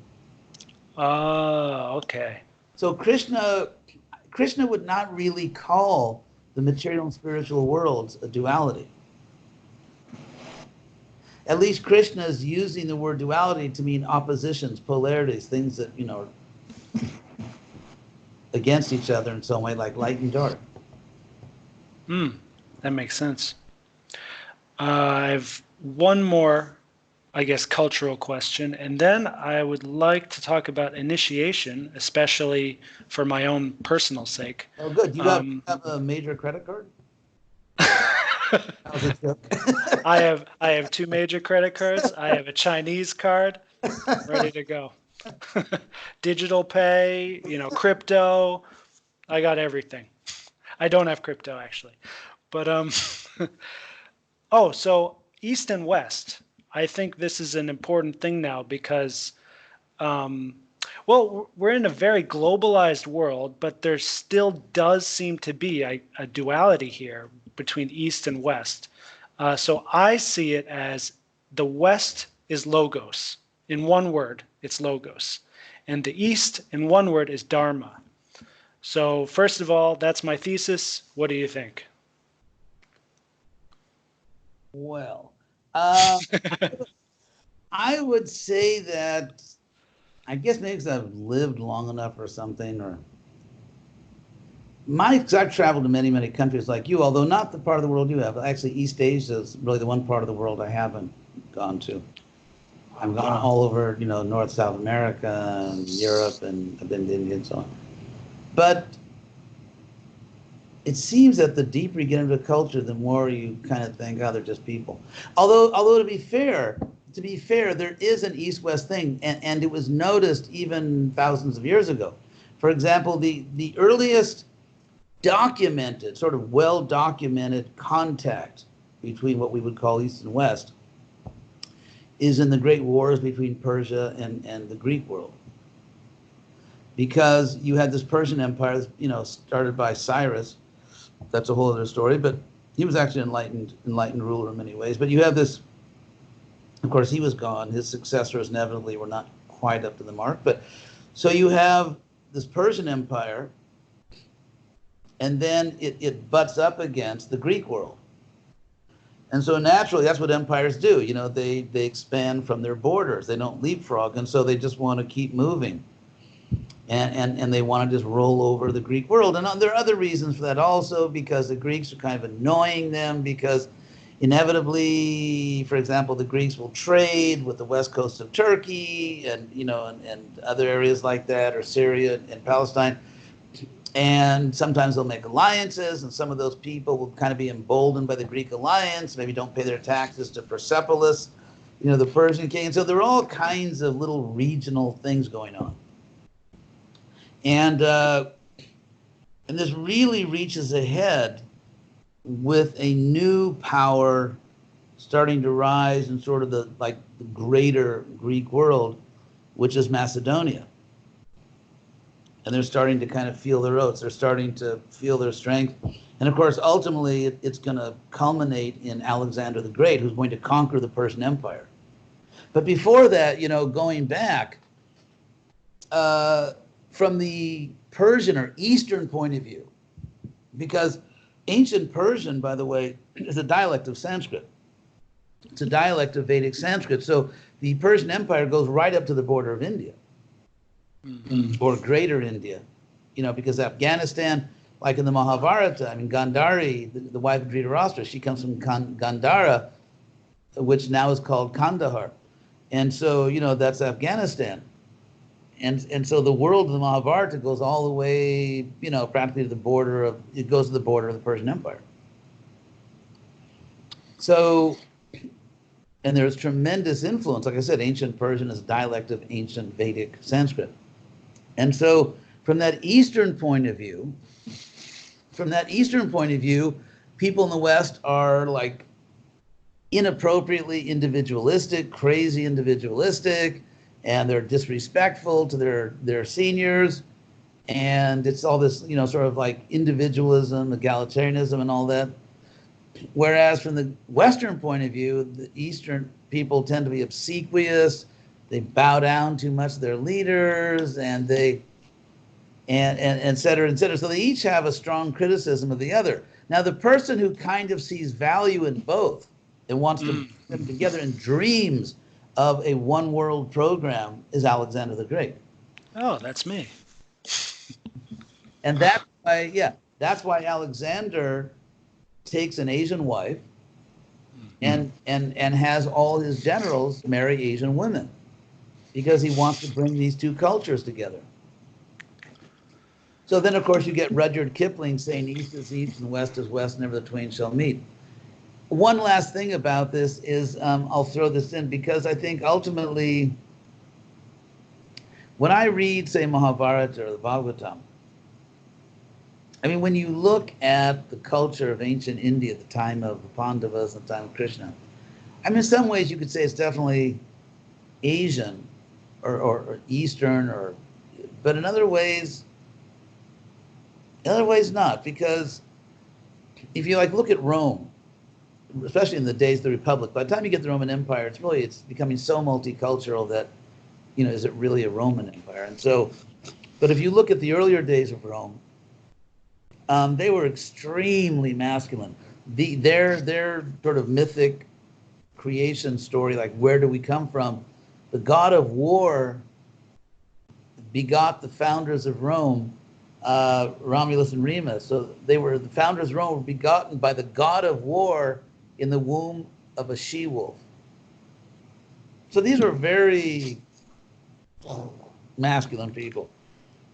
Oh, okay. So Krishna would not really call the material and spiritual worlds a duality. At least Krishna is using the word duality to mean oppositions, polarities, things that, you know, against each other in some way, like light and dark. That makes sense. I've one more, I guess, cultural question, and then I would like to talk about initiation, especially for my own personal sake. Oh, good. You have a major credit card? That was a joke. I have two major credit cards. I have a Chinese card, ready to go. Digital pay, you know, crypto. I got everything. I don't have crypto actually, but oh, so East and West. I think this is an important thing now because, well, we're in a very globalized world, but there still does seem to be a duality here between East and West. So I see it as the West is logos. In one word, it's logos. And the East, in one word, is dharma. So first of all, that's my thesis. What do you think? Well, I would say that, I guess maybe because I've lived long enough or something, or because I've traveled to many, many countries like you, although not the part of the world you have. Actually, East Asia is really the one part of the world I haven't gone to. I've gone all over, you know, North, South America, and Europe, and I've been to India and so on. But it seems that the deeper you get into a culture, the more you kind of think, oh, they're just people. Although to be fair, there is an East-West thing, and it was noticed even thousands of years ago. For example, the earliest documented, sort of well-documented contact between what we would call East and West is in the great wars between Persia and the Greek world. Because you had this Persian empire, you know, started by Cyrus. That's a whole other story, but he was actually an enlightened ruler in many ways. But you have this, of course, he was gone. His successors inevitably were not quite up to the mark. But so you have this Persian empire, and then it butts up against the Greek world. And so naturally, that's what empires do. You know, they expand from their borders. They don't leapfrog, and so they just want to keep moving. And they want to just roll over the Greek world. And there are other reasons for that also, because the Greeks are kind of annoying them, because inevitably, for example, the Greeks will trade with the west coast of Turkey and, and other areas like that, or Syria and Palestine. And sometimes they'll make alliances, and some of those people will kind of be emboldened by the Greek alliance, maybe don't pay their taxes to Persepolis, the Persian king. And so there are all kinds of little regional things going on. And this really reaches ahead with a new power starting to rise in sort of the greater Greek world, which is Macedonia. And they're starting to kind of feel their oats. They're starting to feel their strength. And of course, ultimately, it's going to culminate in Alexander the Great, who's going to conquer the Persian Empire. But before that, going back, from the Persian or Eastern point of view, because ancient Persian, by the way, is a dialect of Sanskrit. It's a dialect of Vedic Sanskrit. So the Persian Empire goes right up to the border of India. Or greater India, because Afghanistan, like in the Mahabharata, Gandhari, the wife of Dhritarashtra, she comes from Gandhara, which now is called Kandahar. And so, that's Afghanistan. And so the world of the Mahabharata goes all the way, practically to the border of the Persian Empire. So, and there's tremendous influence. Like I said, ancient Persian is a dialect of ancient Vedic Sanskrit. And so from that Eastern point of view, people in the West are like inappropriately individualistic, crazy individualistic, and they're disrespectful to their seniors. And it's all this, sort of like individualism, egalitarianism, and all that. Whereas from the Western point of view, the Eastern people tend to be obsequious. They bow down too much to their leaders, and et cetera, et cetera. So they each have a strong criticism of the other. Now, the person who kind of sees value in both and wants to bring them together and dreams of a one world program is Alexander the Great. Oh, that's me. And that's why Alexander takes an Asian wife and has all his generals marry Asian women, because he wants to bring these two cultures together. So then, of course, you get Rudyard Kipling saying East is East and West is West, never the twain shall meet. One last thing about this is, I'll throw this in, because I think ultimately, when I read, say, Mahabharata or the Bhagavatam, when you look at the culture of ancient India at the time of the Pandavas and the time of Krishna, in some ways you could say it's definitely Asian or Eastern, but in other ways not, because if you look at Rome, especially in the days of the Republic, by the time you get the Roman Empire, it's becoming so multicultural that, is it really a Roman Empire? And so, but if you look at the earlier days of Rome, they were extremely masculine. Their sort of mythic creation story, like where do we come from? The god of war begot the founders of Rome, Romulus and Remus. So the founders of Rome were begotten by the god of war in the womb of a she-wolf. So these were very masculine people.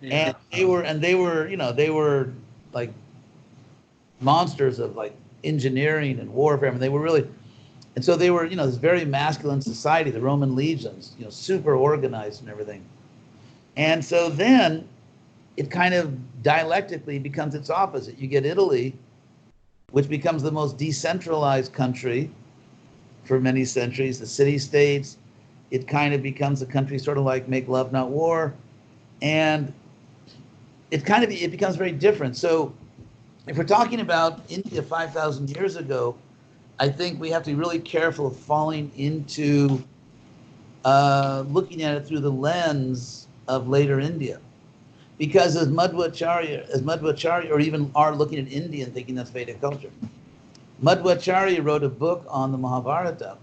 Yeah. And they were like monsters of like engineering and warfare. They were really, and so they were, this very masculine society, the Roman legions, super organized and everything. And so then it kind of dialectically becomes its opposite. You get Italy, which becomes the most decentralized country for many centuries, the city-states. It kind of becomes a country sort of like make love, not war. And it becomes very different. So if we're talking about India 5,000 years ago, I think we have to be really careful of falling into looking at it through the lens of later India. Because as Madhvacharya, or even are looking at India and thinking that's Vedic culture. Madhvacharya wrote a book on the Mahabharata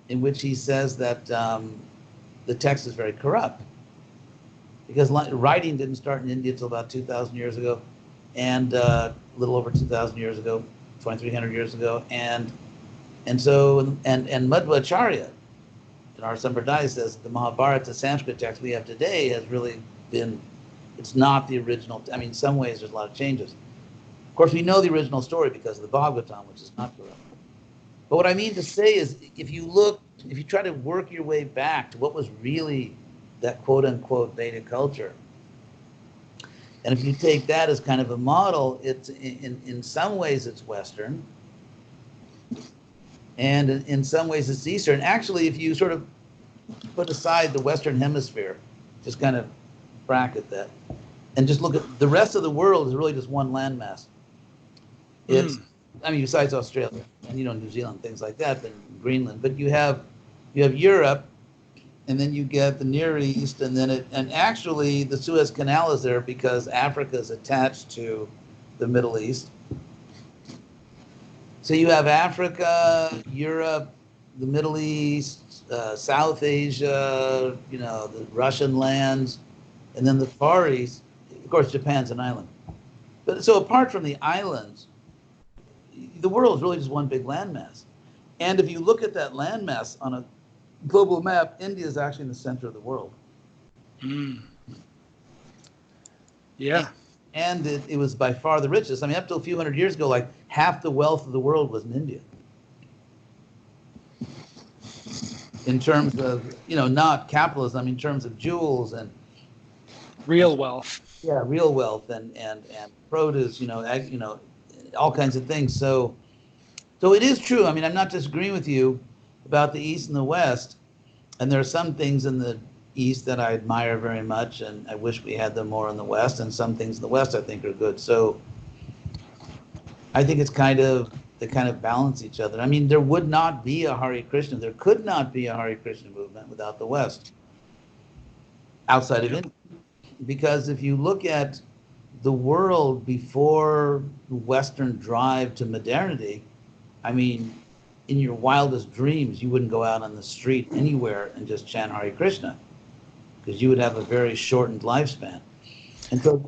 in which he says that the text is very corrupt. Because writing didn't start in India until about 2,000 years ago, and a little over 2,000 years ago, 2,300 years ago. And And so, and Madhvacharya, in our Sampradaya, says the Mahabharata Sanskrit text we have today has really been, it's not the original. I mean, in some ways there's a lot of changes. Of course, we know the original story because of the Bhagavatam, which is not correct. But what I mean to say is, if you try to work your way back to what was really that quote unquote Vedic culture, and if you take that as kind of a model, it's in some ways it's Western, and in some ways it's Eastern. Actually, if you sort of put aside the Western hemisphere, just kind of bracket that, and just look at the rest of the world, is really just one landmass. It's, I mean, besides Australia and New Zealand, things like that, then Greenland. But you have Europe, and then you get the Near East, and then and actually the Suez Canal is there because Africa is attached to the Middle East. So you have Africa, Europe, the Middle East, South Asia, the Russian lands, and then the Far East. Of course, Japan's an island. But so apart from the islands, the world is really just one big landmass. And if you look at that landmass on a global map, India is actually in the center of the world. Yeah. And it was by far the richest. I mean, up till a few hundred years ago, like half the wealth of the world was in India. In terms of, not capitalism, I mean, in terms of jewels and real wealth. Yeah, real wealth and produce, all kinds of things. So it is true. I mean, I'm not disagreeing with you about the East and the West. And there are some things in the East that I admire very much, and I wish we had them more in the West. And some things in the West I think are good. So I think they kind of balance each other. I mean, there would not be a Hare Krishna. There could not be a Hare Krishna movement without the West, outside of India. Because if you look at the world before the Western drive to modernity, I mean, in your wildest dreams, you wouldn't go out on the street anywhere and just chant Hare Krishna, because you would have a very shortened lifespan. And so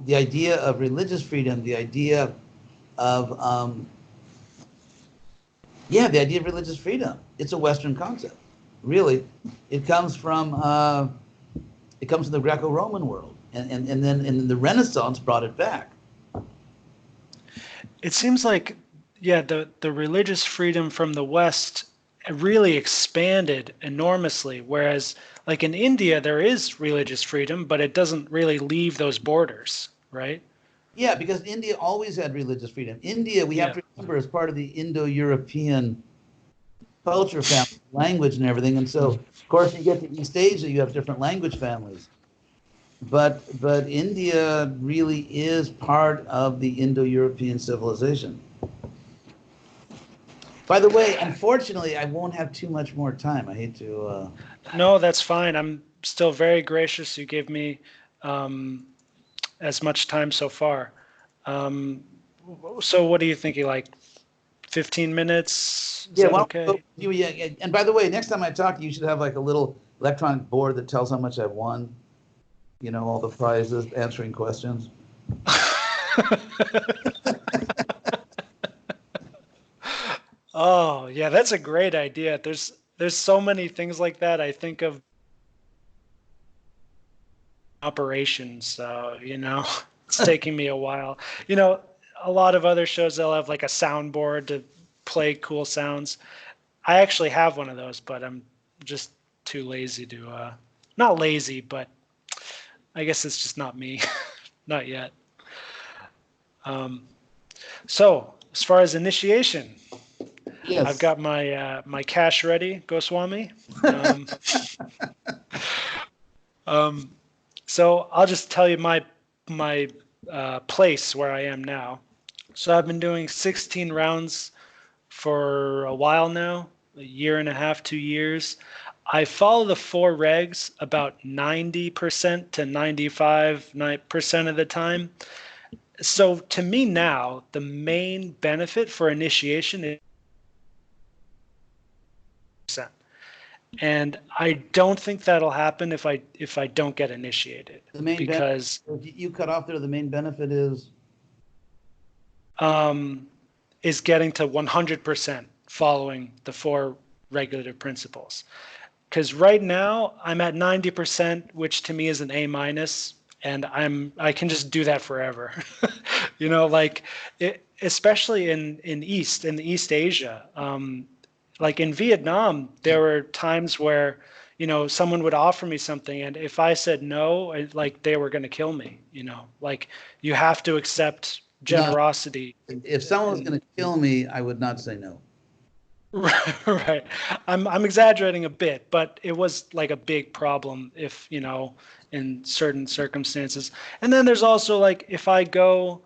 the idea of religious freedom, the idea of religious freedom, it's a Western concept. Really, it comes from the Greco-Roman world, and then the Renaissance brought it back. It seems like, the religious freedom from the West really expanded enormously, whereas like in India, there is religious freedom, but it doesn't really leave those borders, right? Yeah, because India always had religious freedom. India, we have to remember, is part of the Indo-European culture family, language and everything. And so, of course, you get to East Asia, you have different language families. But India really is part of the Indo-European civilization. By the way, unfortunately, I won't have too much more time. I hate to... No, that's fine. I'm still very gracious. You gave me as much time so far. So what are you thinking, like 15 minutes? Is that okay? And by the way, next time I talk to you, you should have like a little electronic board that tells how much I've won. All the prizes, answering questions. Oh, yeah, that's a great idea. There's so many things like that. I think of operations, it's taking me a while. A lot of other shows, they'll have like a soundboard to play cool sounds. I actually have one of those, but I'm just too lazy to, not lazy, but I guess it's just not me, not yet. So as far as initiation, yes. I've got my cash ready, Goswami. So I'll just tell you my place where I am now. So I've been doing 16 rounds for a while now, a year and a half, 2 years. I follow the 4 regs about 90% to 95% of the time. So to me now, the main benefit for initiation is %. And I don't think that'll happen if I don't get initiated. The main because you cut off there. The main benefit is getting to 100%. following the 4 regulative principles. Because right now I'm at 90%, which to me is an A minus, and I can just do that forever. Like especially in East Asia, like in Vietnam, there were times where someone would offer me something, and if I said no, like they were going to kill me. Like you have to accept generosity. No, if someone was going to kill me, I would not say no. Right. I'm exaggerating a bit, but it was like a big problem if, in certain circumstances. And then there's also like if I go,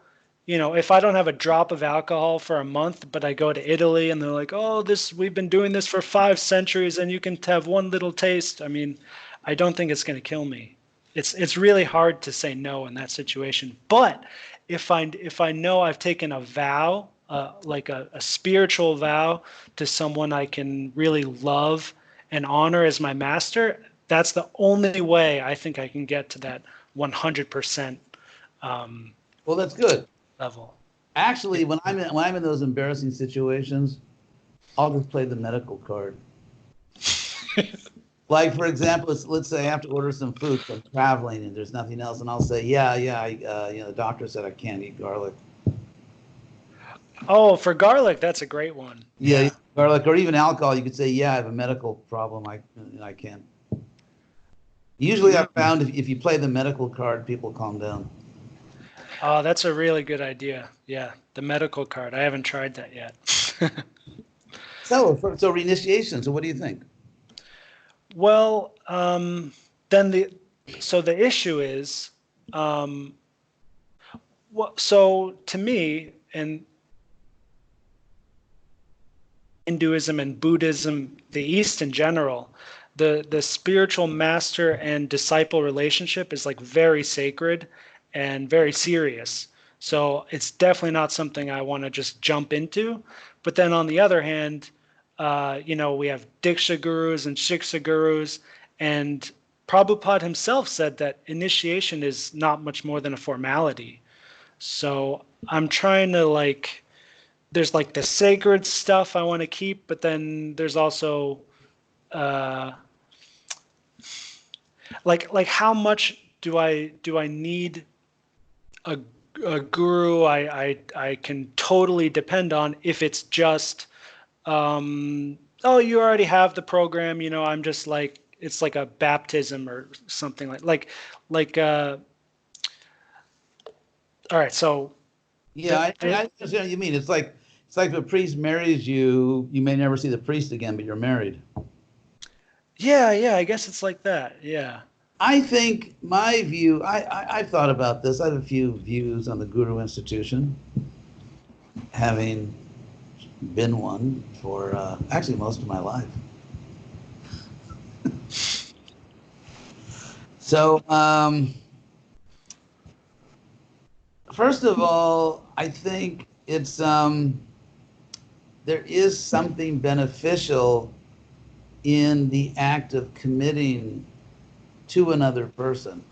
if I don't have a drop of alcohol for a month, but I go to Italy and they're like, "Oh, we've been doing this for 5 centuries and you can have one little taste." I mean, I don't think it's going to kill me. It's really hard to say no in that situation. But if I know I've taken a vow, like a spiritual vow to someone I can really love and honor as my master, that's the only way I think I can get to that 100%. Well, that's good. Level. Actually, when I'm in those embarrassing situations, I'll just play the medical card. Like, for example, let's say I have to order some food, so I'm traveling and there's nothing else, and I'll say, yeah, the doctor said I can't eat garlic. Oh, for garlic, that's a great one. Yeah, garlic, or even alcohol. You could say, yeah, I have a medical problem. I can't. Usually, I've found if you play the medical card, people calm down. Oh, that's a really good idea. Yeah, the medical card. I haven't tried that yet. So reinitiation. So what do you think? Well, then the issue is, so to me, and Hinduism and Buddhism, the East in general, the spiritual master and disciple relationship is like very sacred and very serious. So it's definitely not something I want to just jump into. But then on the other hand, we have Diksha gurus and Shiksha gurus, and Prabhupada himself said that initiation is not much more than a formality. So I'm trying to there's like the sacred stuff I want to keep, but then there's also like how much do I need a guru I can totally depend on if it's just oh, you already have the program, I'm just like, it's like a baptism or something all right, so yeah, I understand what you mean. It's like if a priest marries you, you may never see the priest again, but you're married. Yeah, I guess it's like that. Yeah. I think my view, I've thought about this. I have a few views on the Guru institution, having been one for actually most of my life. So, first of all, I think it's there is something beneficial in the act of committing to another person.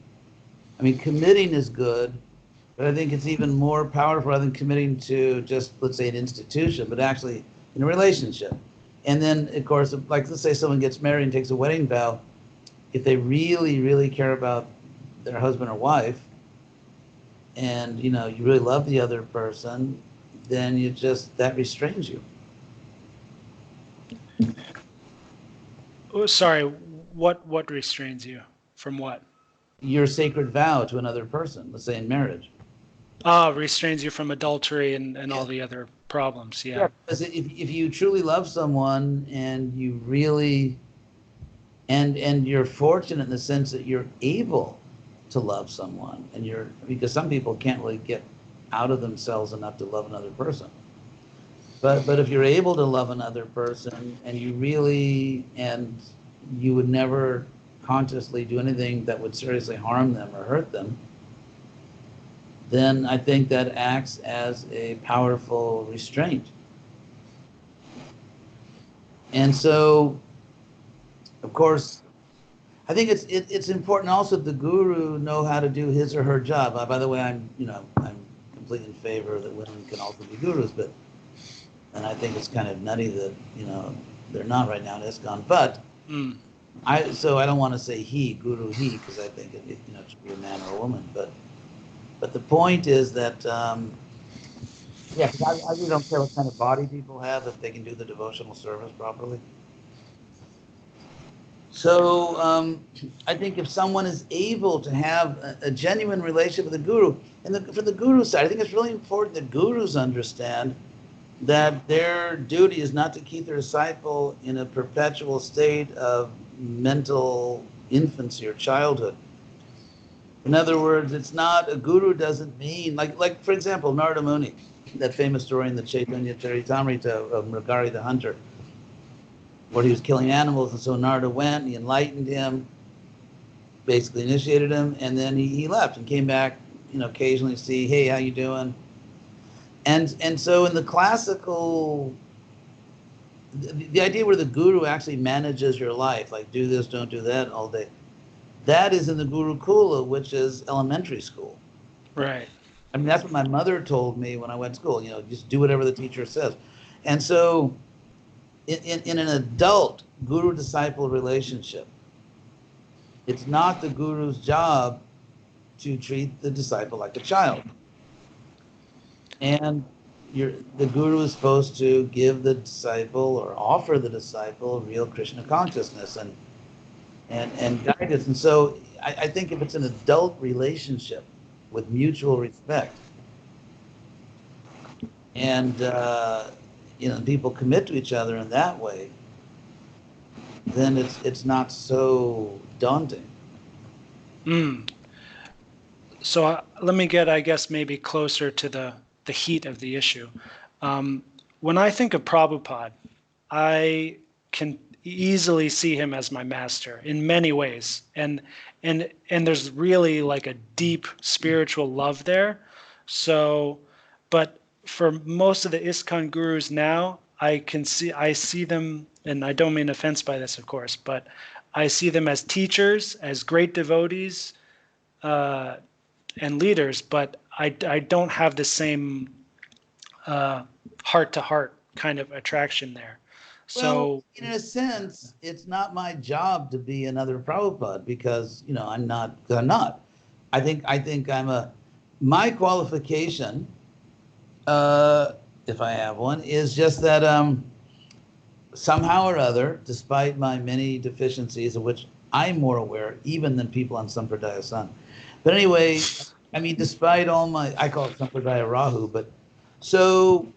I mean, committing is good, but I think it's even more powerful than committing to just, let's say, an institution, but actually in a relationship. And then, of course, like let's say someone gets married and takes a wedding vow, if they really, really care about their husband or wife, and you really love the other person, then that restrains you. Oh, sorry, what restrains you from what? Your sacred vow to another person, let's say in marriage. Restrains you from adultery and all the other problems. Yeah. Because if you truly love someone and you really, and you're fortunate in the sense that you're able to love someone, because some people can't really get out of themselves enough to love another person. But if you're able to love another person and you would never consciously do anything that would seriously harm them or hurt them, then I think that acts as a powerful restraint. And so, of course, I think it's important also that the guru know how to do his or her job. By the way, I'm completely in favor that women can also be gurus, but And I think it's kind of nutty that, they're not right now in ISKCON. But I don't want to say he, guru he, because I think it should be a man or a woman. But the point is that, 'cause I really don't care what kind of body people have if they can do the devotional service properly. So I think if someone is able to have a genuine relationship with the guru, and for the guru side, I think it's really important that gurus understand that their duty is not to keep their disciple in a perpetual state of mental infancy or childhood. In other words, it's not, a guru doesn't mean, like for example, Narada Muni, that famous story in the Chaitanya Charitamrita of Mrigari the hunter, where he was killing animals, and so Narada went, he enlightened him, basically initiated him, and then he left and came back, occasionally to see, hey, how you doing? And so in the classical, the idea where the guru actually manages your life, like do this, don't do that all day, that is in the Gurukula, which is elementary school. Right. I mean, that's what my mother told me when I went to school, just do whatever the teacher says. And so in an adult guru-disciple relationship, it's not the guru's job to treat the disciple like a child. And the guru is supposed to give the disciple or offer the disciple real Krishna consciousness and guidance. And so I think if it's an adult relationship with mutual respect, and people commit to each other in that way, then it's not so daunting. So let me get, I guess, maybe closer to the heat of the issue. When I think of Prabhupada, I can easily see him as my master in many ways, and there's really like a deep spiritual love there. So, but for most of the ISKCON gurus now, I see them, and I don't mean offense by this, of course, but I see them as teachers, as great devotees, and leaders, but I don't have the same heart-to-heart kind of attraction there. Well, in a sense, it's not my job to be another Prabhupada because, I'm not. I think my qualification, if I have one, is just that somehow or other, despite my many deficiencies, of which I'm more aware even than people on Sampradaya San. But anyway, I mean, despite all I call it Sampradaya Rahu, but so,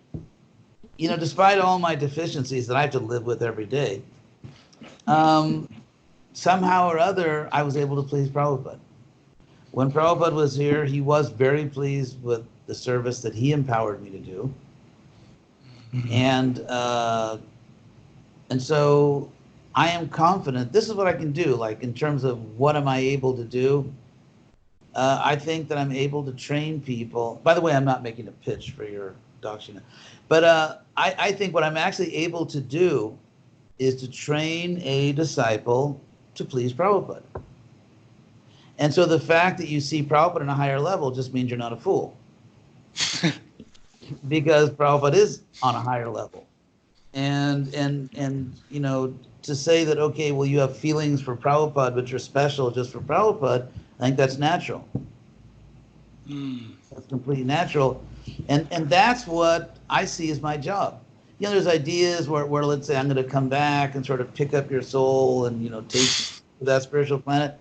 despite all my deficiencies that I have to live with every day, somehow or other, I was able to please Prabhupada. When Prabhupada was here, he was very pleased with the service that he empowered me to do. And so I am confident, this is what I can do, like in terms of what am I able to do. I think that I'm able to train people. By the way, I'm not making a pitch for your Dakshina. But I think what I'm actually able to do is to train a disciple to please Prabhupada. And so the fact that you see Prabhupada on a higher level just means you're not a fool. Because Prabhupada is on a higher level. And to say that, okay, well, you have feelings for Prabhupada, but you're special just for Prabhupada, I think that's natural. That's completely natural. And that's what I see as my job. There's ideas where let's say I'm going to come back and sort of pick up your soul and, take to that spiritual planet.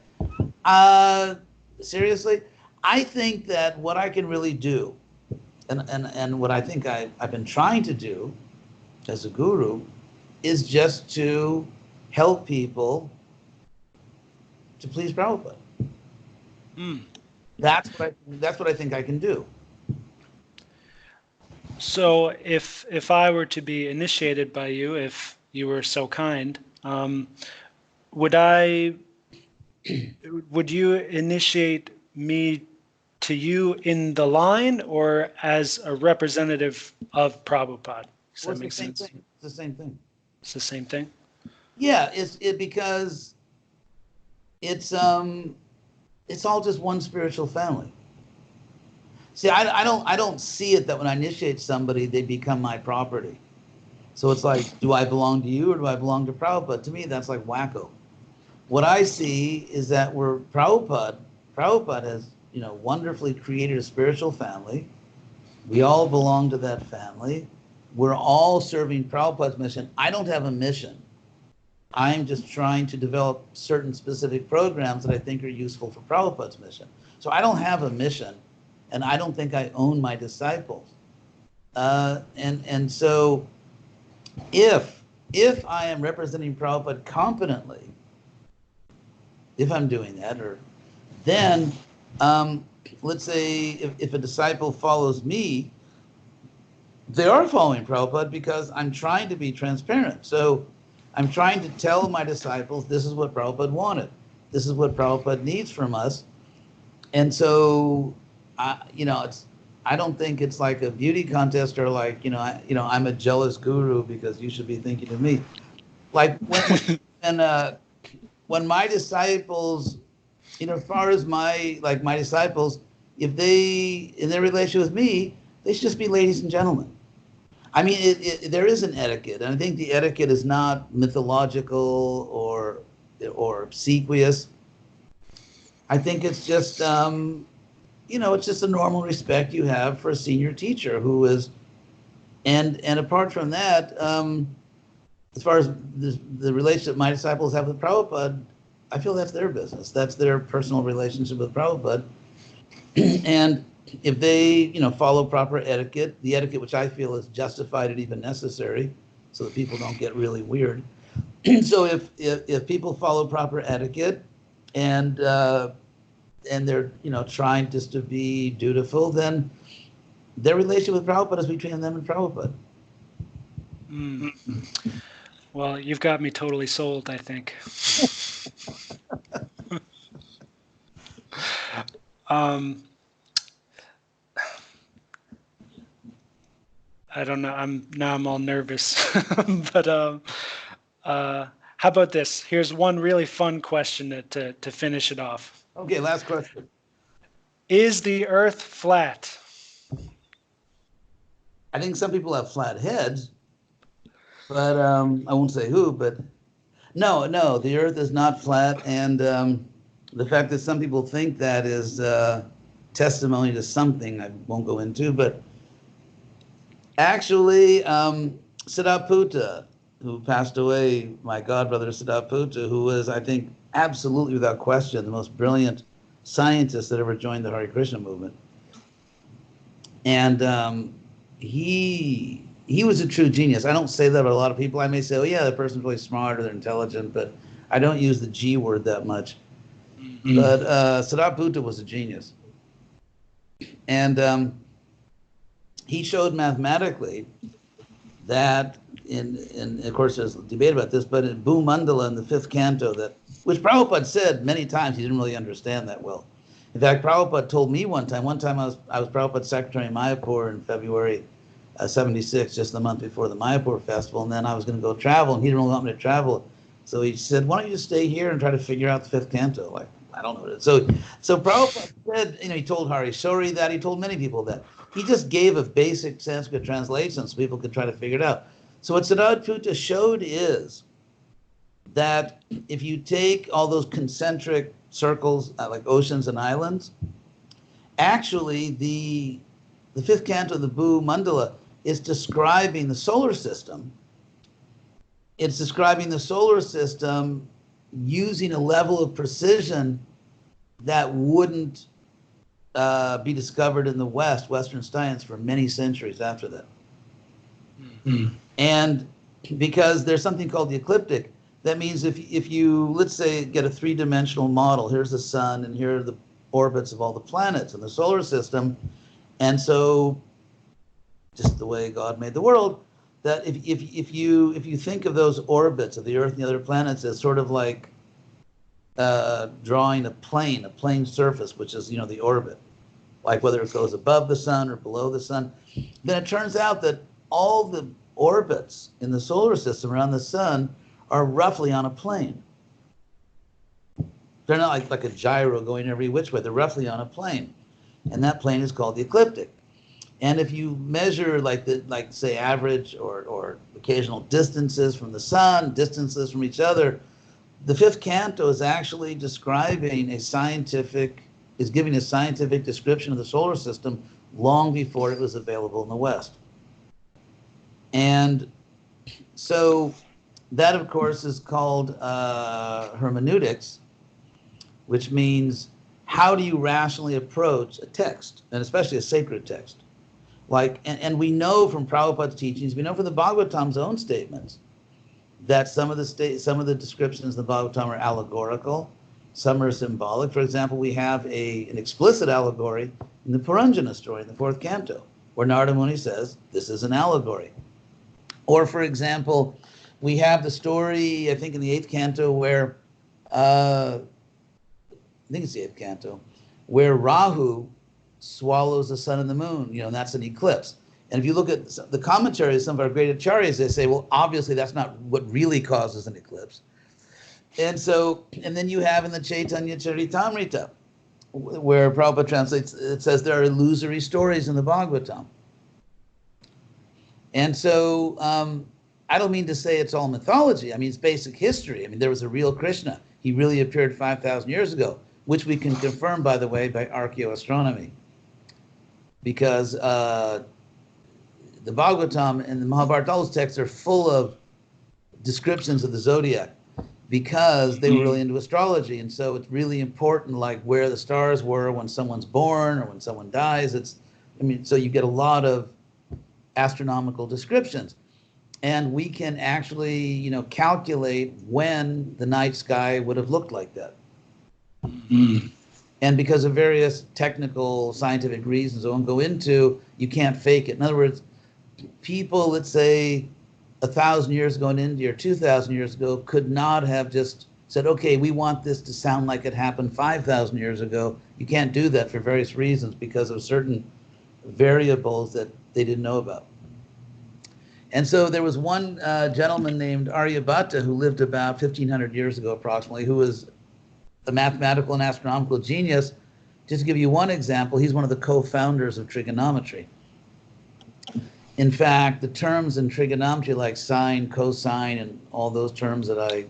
Seriously, I think that what I can really do, and what I think I've been trying to do as a guru, is just to help people to please Prabhupada. That's what I think I can do. So if I were to be initiated by you, if you were so kind, would you initiate me to you in the line or as a representative of Prabhupada? Does that make sense? It's the same thing. It's the same thing? Yeah, because it's all just one spiritual family. See, I don't see it that when I initiate somebody, they become my property. So it's like, do I belong to you or do I belong to Prabhupada? To me, that's like wacko. What I see is that Prabhupada has, wonderfully created a spiritual family. We all belong to that family. We're all serving Prabhupada's mission. I don't have a mission. I'm just trying to develop certain specific programs that I think are useful for Prabhupada's mission. So I don't have a mission, and I don't think I own my disciples. And so if I am representing Prabhupada competently, if I'm doing that, or then let's say if a disciple follows me, they are following Prabhupada because I'm trying to be transparent. So I'm trying to tell my disciples, this is what Prabhupada wanted. This is what Prabhupada needs from us. And so, I don't think it's like a beauty contest or like, I'm a jealous guru because you should be thinking of me. Like when my disciples, as far as my disciples, if they, in their relationship with me, they should just be ladies and gentlemen. I mean, there is an etiquette, and I think the etiquette is not mythological or obsequious. I think it's just, it's just a normal respect you have for a senior teacher who is, and apart from that, as far as the relationship my disciples have with Prabhupada, I feel that's their business. That's their personal relationship with Prabhupada. And if they, follow proper etiquette, the etiquette which I feel is justified and even necessary, so that people don't get really weird. So if people follow proper etiquette and they're, trying just to be dutiful, then their relationship with Prabhupada is between them and Prabhupada. Mm. Well, you've got me totally sold, I think. I don't know. I'm all nervous. But how about this? Here's one really fun question to finish it off. Okay, last question. Is the Earth flat? I think some people have flat heads, but I won't say who. But no, the Earth is not flat, and the fact that some people think that is testimony to something I won't go into. But actually, Siddhartha, who passed away, my godbrother Siddhartha, who was, I think, absolutely without question, the most brilliant scientist that ever joined the Hare Krishna movement. And he was a true genius. I don't say that about a lot of people. I may say, oh yeah, that person's really smart or they're intelligent, but I don't use the G word that much. Mm-hmm. But Siddhartha was a genius. And he showed mathematically that in of course there's debate about this, but in Bhumandala in the 5th canto, which Prabhupada said many times, he didn't really understand that well. In fact, Prabhupada told me one time I was Prabhupada's secretary in Mayapur in February 76, just the month before the Mayapur festival, and then I was going to go travel, and he didn't really want me to travel. So he said, why don't you just stay here and try to figure out the 5th canto? Like, I don't know what it is. So Prabhupada said, he told Hari Shori that, he told many people that. He just gave a basic Sanskrit translation so people could try to figure it out. So what Siddhartha showed is that if you take all those concentric circles like oceans and islands, actually the 5th canto of the Bhumandala is describing the solar system. It's describing the solar system using a level of precision that wouldn't be discovered in the Western science for many centuries after that. Mm-hmm. And because there's something called the ecliptic, that means if you, let's say, get a 3-dimensional model, here's the sun and here are the orbits of all the planets in the solar system, and so just the way God made the world, that if you think of those orbits of the Earth and the other planets as sort of like drawing a plane surface, which is the orbit, like whether it goes above the sun or below the sun, then it turns out that all the orbits in the solar system around the sun are roughly on a plane. They're not like a gyro going every which way. They're roughly on a plane, and that plane is called the ecliptic. And if you measure like say average or occasional distances from the sun, distances from each other, the fifth canto is actually describing is giving a scientific description of the solar system long before it was available in the West. And so that, of course, is called hermeneutics, which means how do you rationally approach a text, and especially a sacred text? And we know from Prabhupada's teachings, we know from the Bhagavatam's own statements, that some of the descriptions in the Bhagavatam are allegorical, some are symbolic. For example, we have an explicit allegory in the Puranjana story in the fourth canto, where Narada Muni says this is an allegory. Or, for example, we have the story, I think in the eighth canto, where I think it's the eighth canto, where Rahu swallows the sun and the moon, and that's an eclipse. And if you look at the commentaries of some of our great acharyas, they say, well, obviously that's not what really causes an eclipse. And then you have in the Chaitanya Charitamrita, where Prabhupada translates, it says there are illusory stories in the Bhagavatam. And so I don't mean to say it's all mythology. I mean, it's basic history. I mean, there was a real Krishna. He really appeared 5,000 years ago, which we can confirm, by the way, by archaeoastronomy. Because the Bhagavatam and the Mahabharata, all those texts are full of descriptions of the zodiac because they were really into astrology. And so it's really important, like where the stars were when someone's born or when someone dies. So you get a lot of astronomical descriptions. And we can actually, calculate when the night sky would have looked like that. And because of various technical, scientific reasons I won't go into, you can't fake it. In other words, people, let's say 1,000 years ago in India or 2,000 years ago, could not have just said, okay, we want this to sound like it happened 5,000 years ago. You can't do that for various reasons because of certain variables that they didn't know about. And so there was one gentleman named Aryabhatta who lived about 1,500 years ago approximately, who was a mathematical and astronomical genius. Just to give you one example, he's one of the co-founders of trigonometry. In fact, the terms in trigonometry like sine, cosine, and all those terms that I,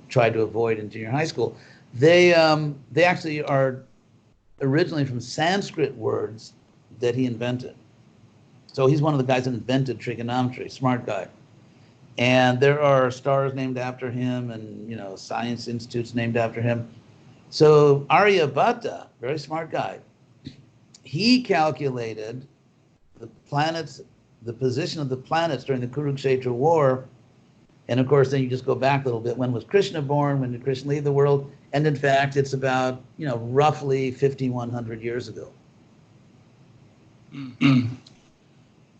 tried to avoid in junior high school, they actually are originally from Sanskrit words that he invented. So he's one of the guys that invented trigonometry, smart guy. And there are stars named after him and, science institutes named after him. So Aryabhatta, very smart guy, he calculated the position of the planets during the Kurukshetra war. And of course, then you just go back a little bit. When was Krishna born? When did Krishna leave the world? And in fact, it's about, roughly 5,100 years ago.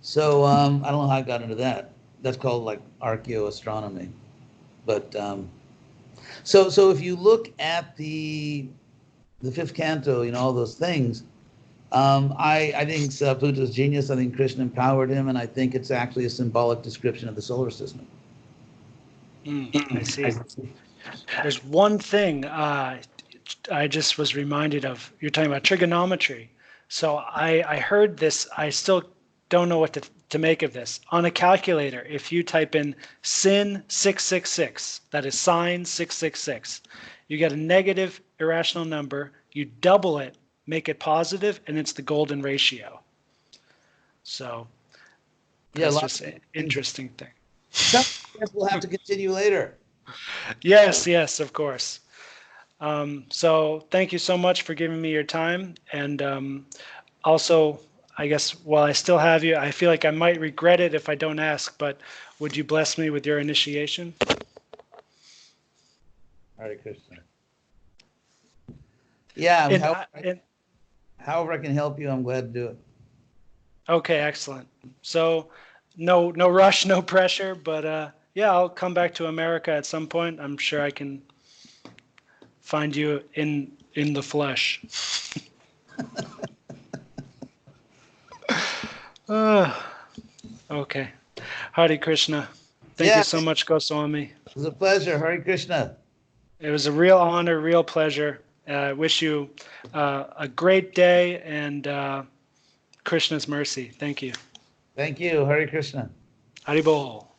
So I don't know how I got into that. That's called like archaeoastronomy. But so if you look at the fifth canto, all those things, I think Pluto's genius. I think Krishna empowered him, and I think it's actually a symbolic description of the solar system. I see. There's one thing I just was reminded of. You're talking about trigonometry. So I heard this. I still don't know what to make of this. On a calculator, if you type in sin 666, that is sine 666, you get a negative irrational number. You double it, make it positive, and it's the golden ratio. So that's just an interesting thing. We'll have to continue later. Yes, of course. So thank you so much for giving me your time. And also, I guess while I still have you, I feel like I might regret it if I don't ask, but would you bless me with your initiation? Hare Krishna. Yeah, however I can help you, I'm glad to do it. Okay, excellent. So no rush, no pressure, but I'll come back to America at some point. I'm sure I can find you in the flesh. Okay. Hare Krishna. Thank you so much, Goswami. It was a pleasure. Hare Krishna. It was a real honor, real pleasure. I wish you a great day, and Krishna's mercy. Thank you. Thank you. Hare Krishna. Haribol.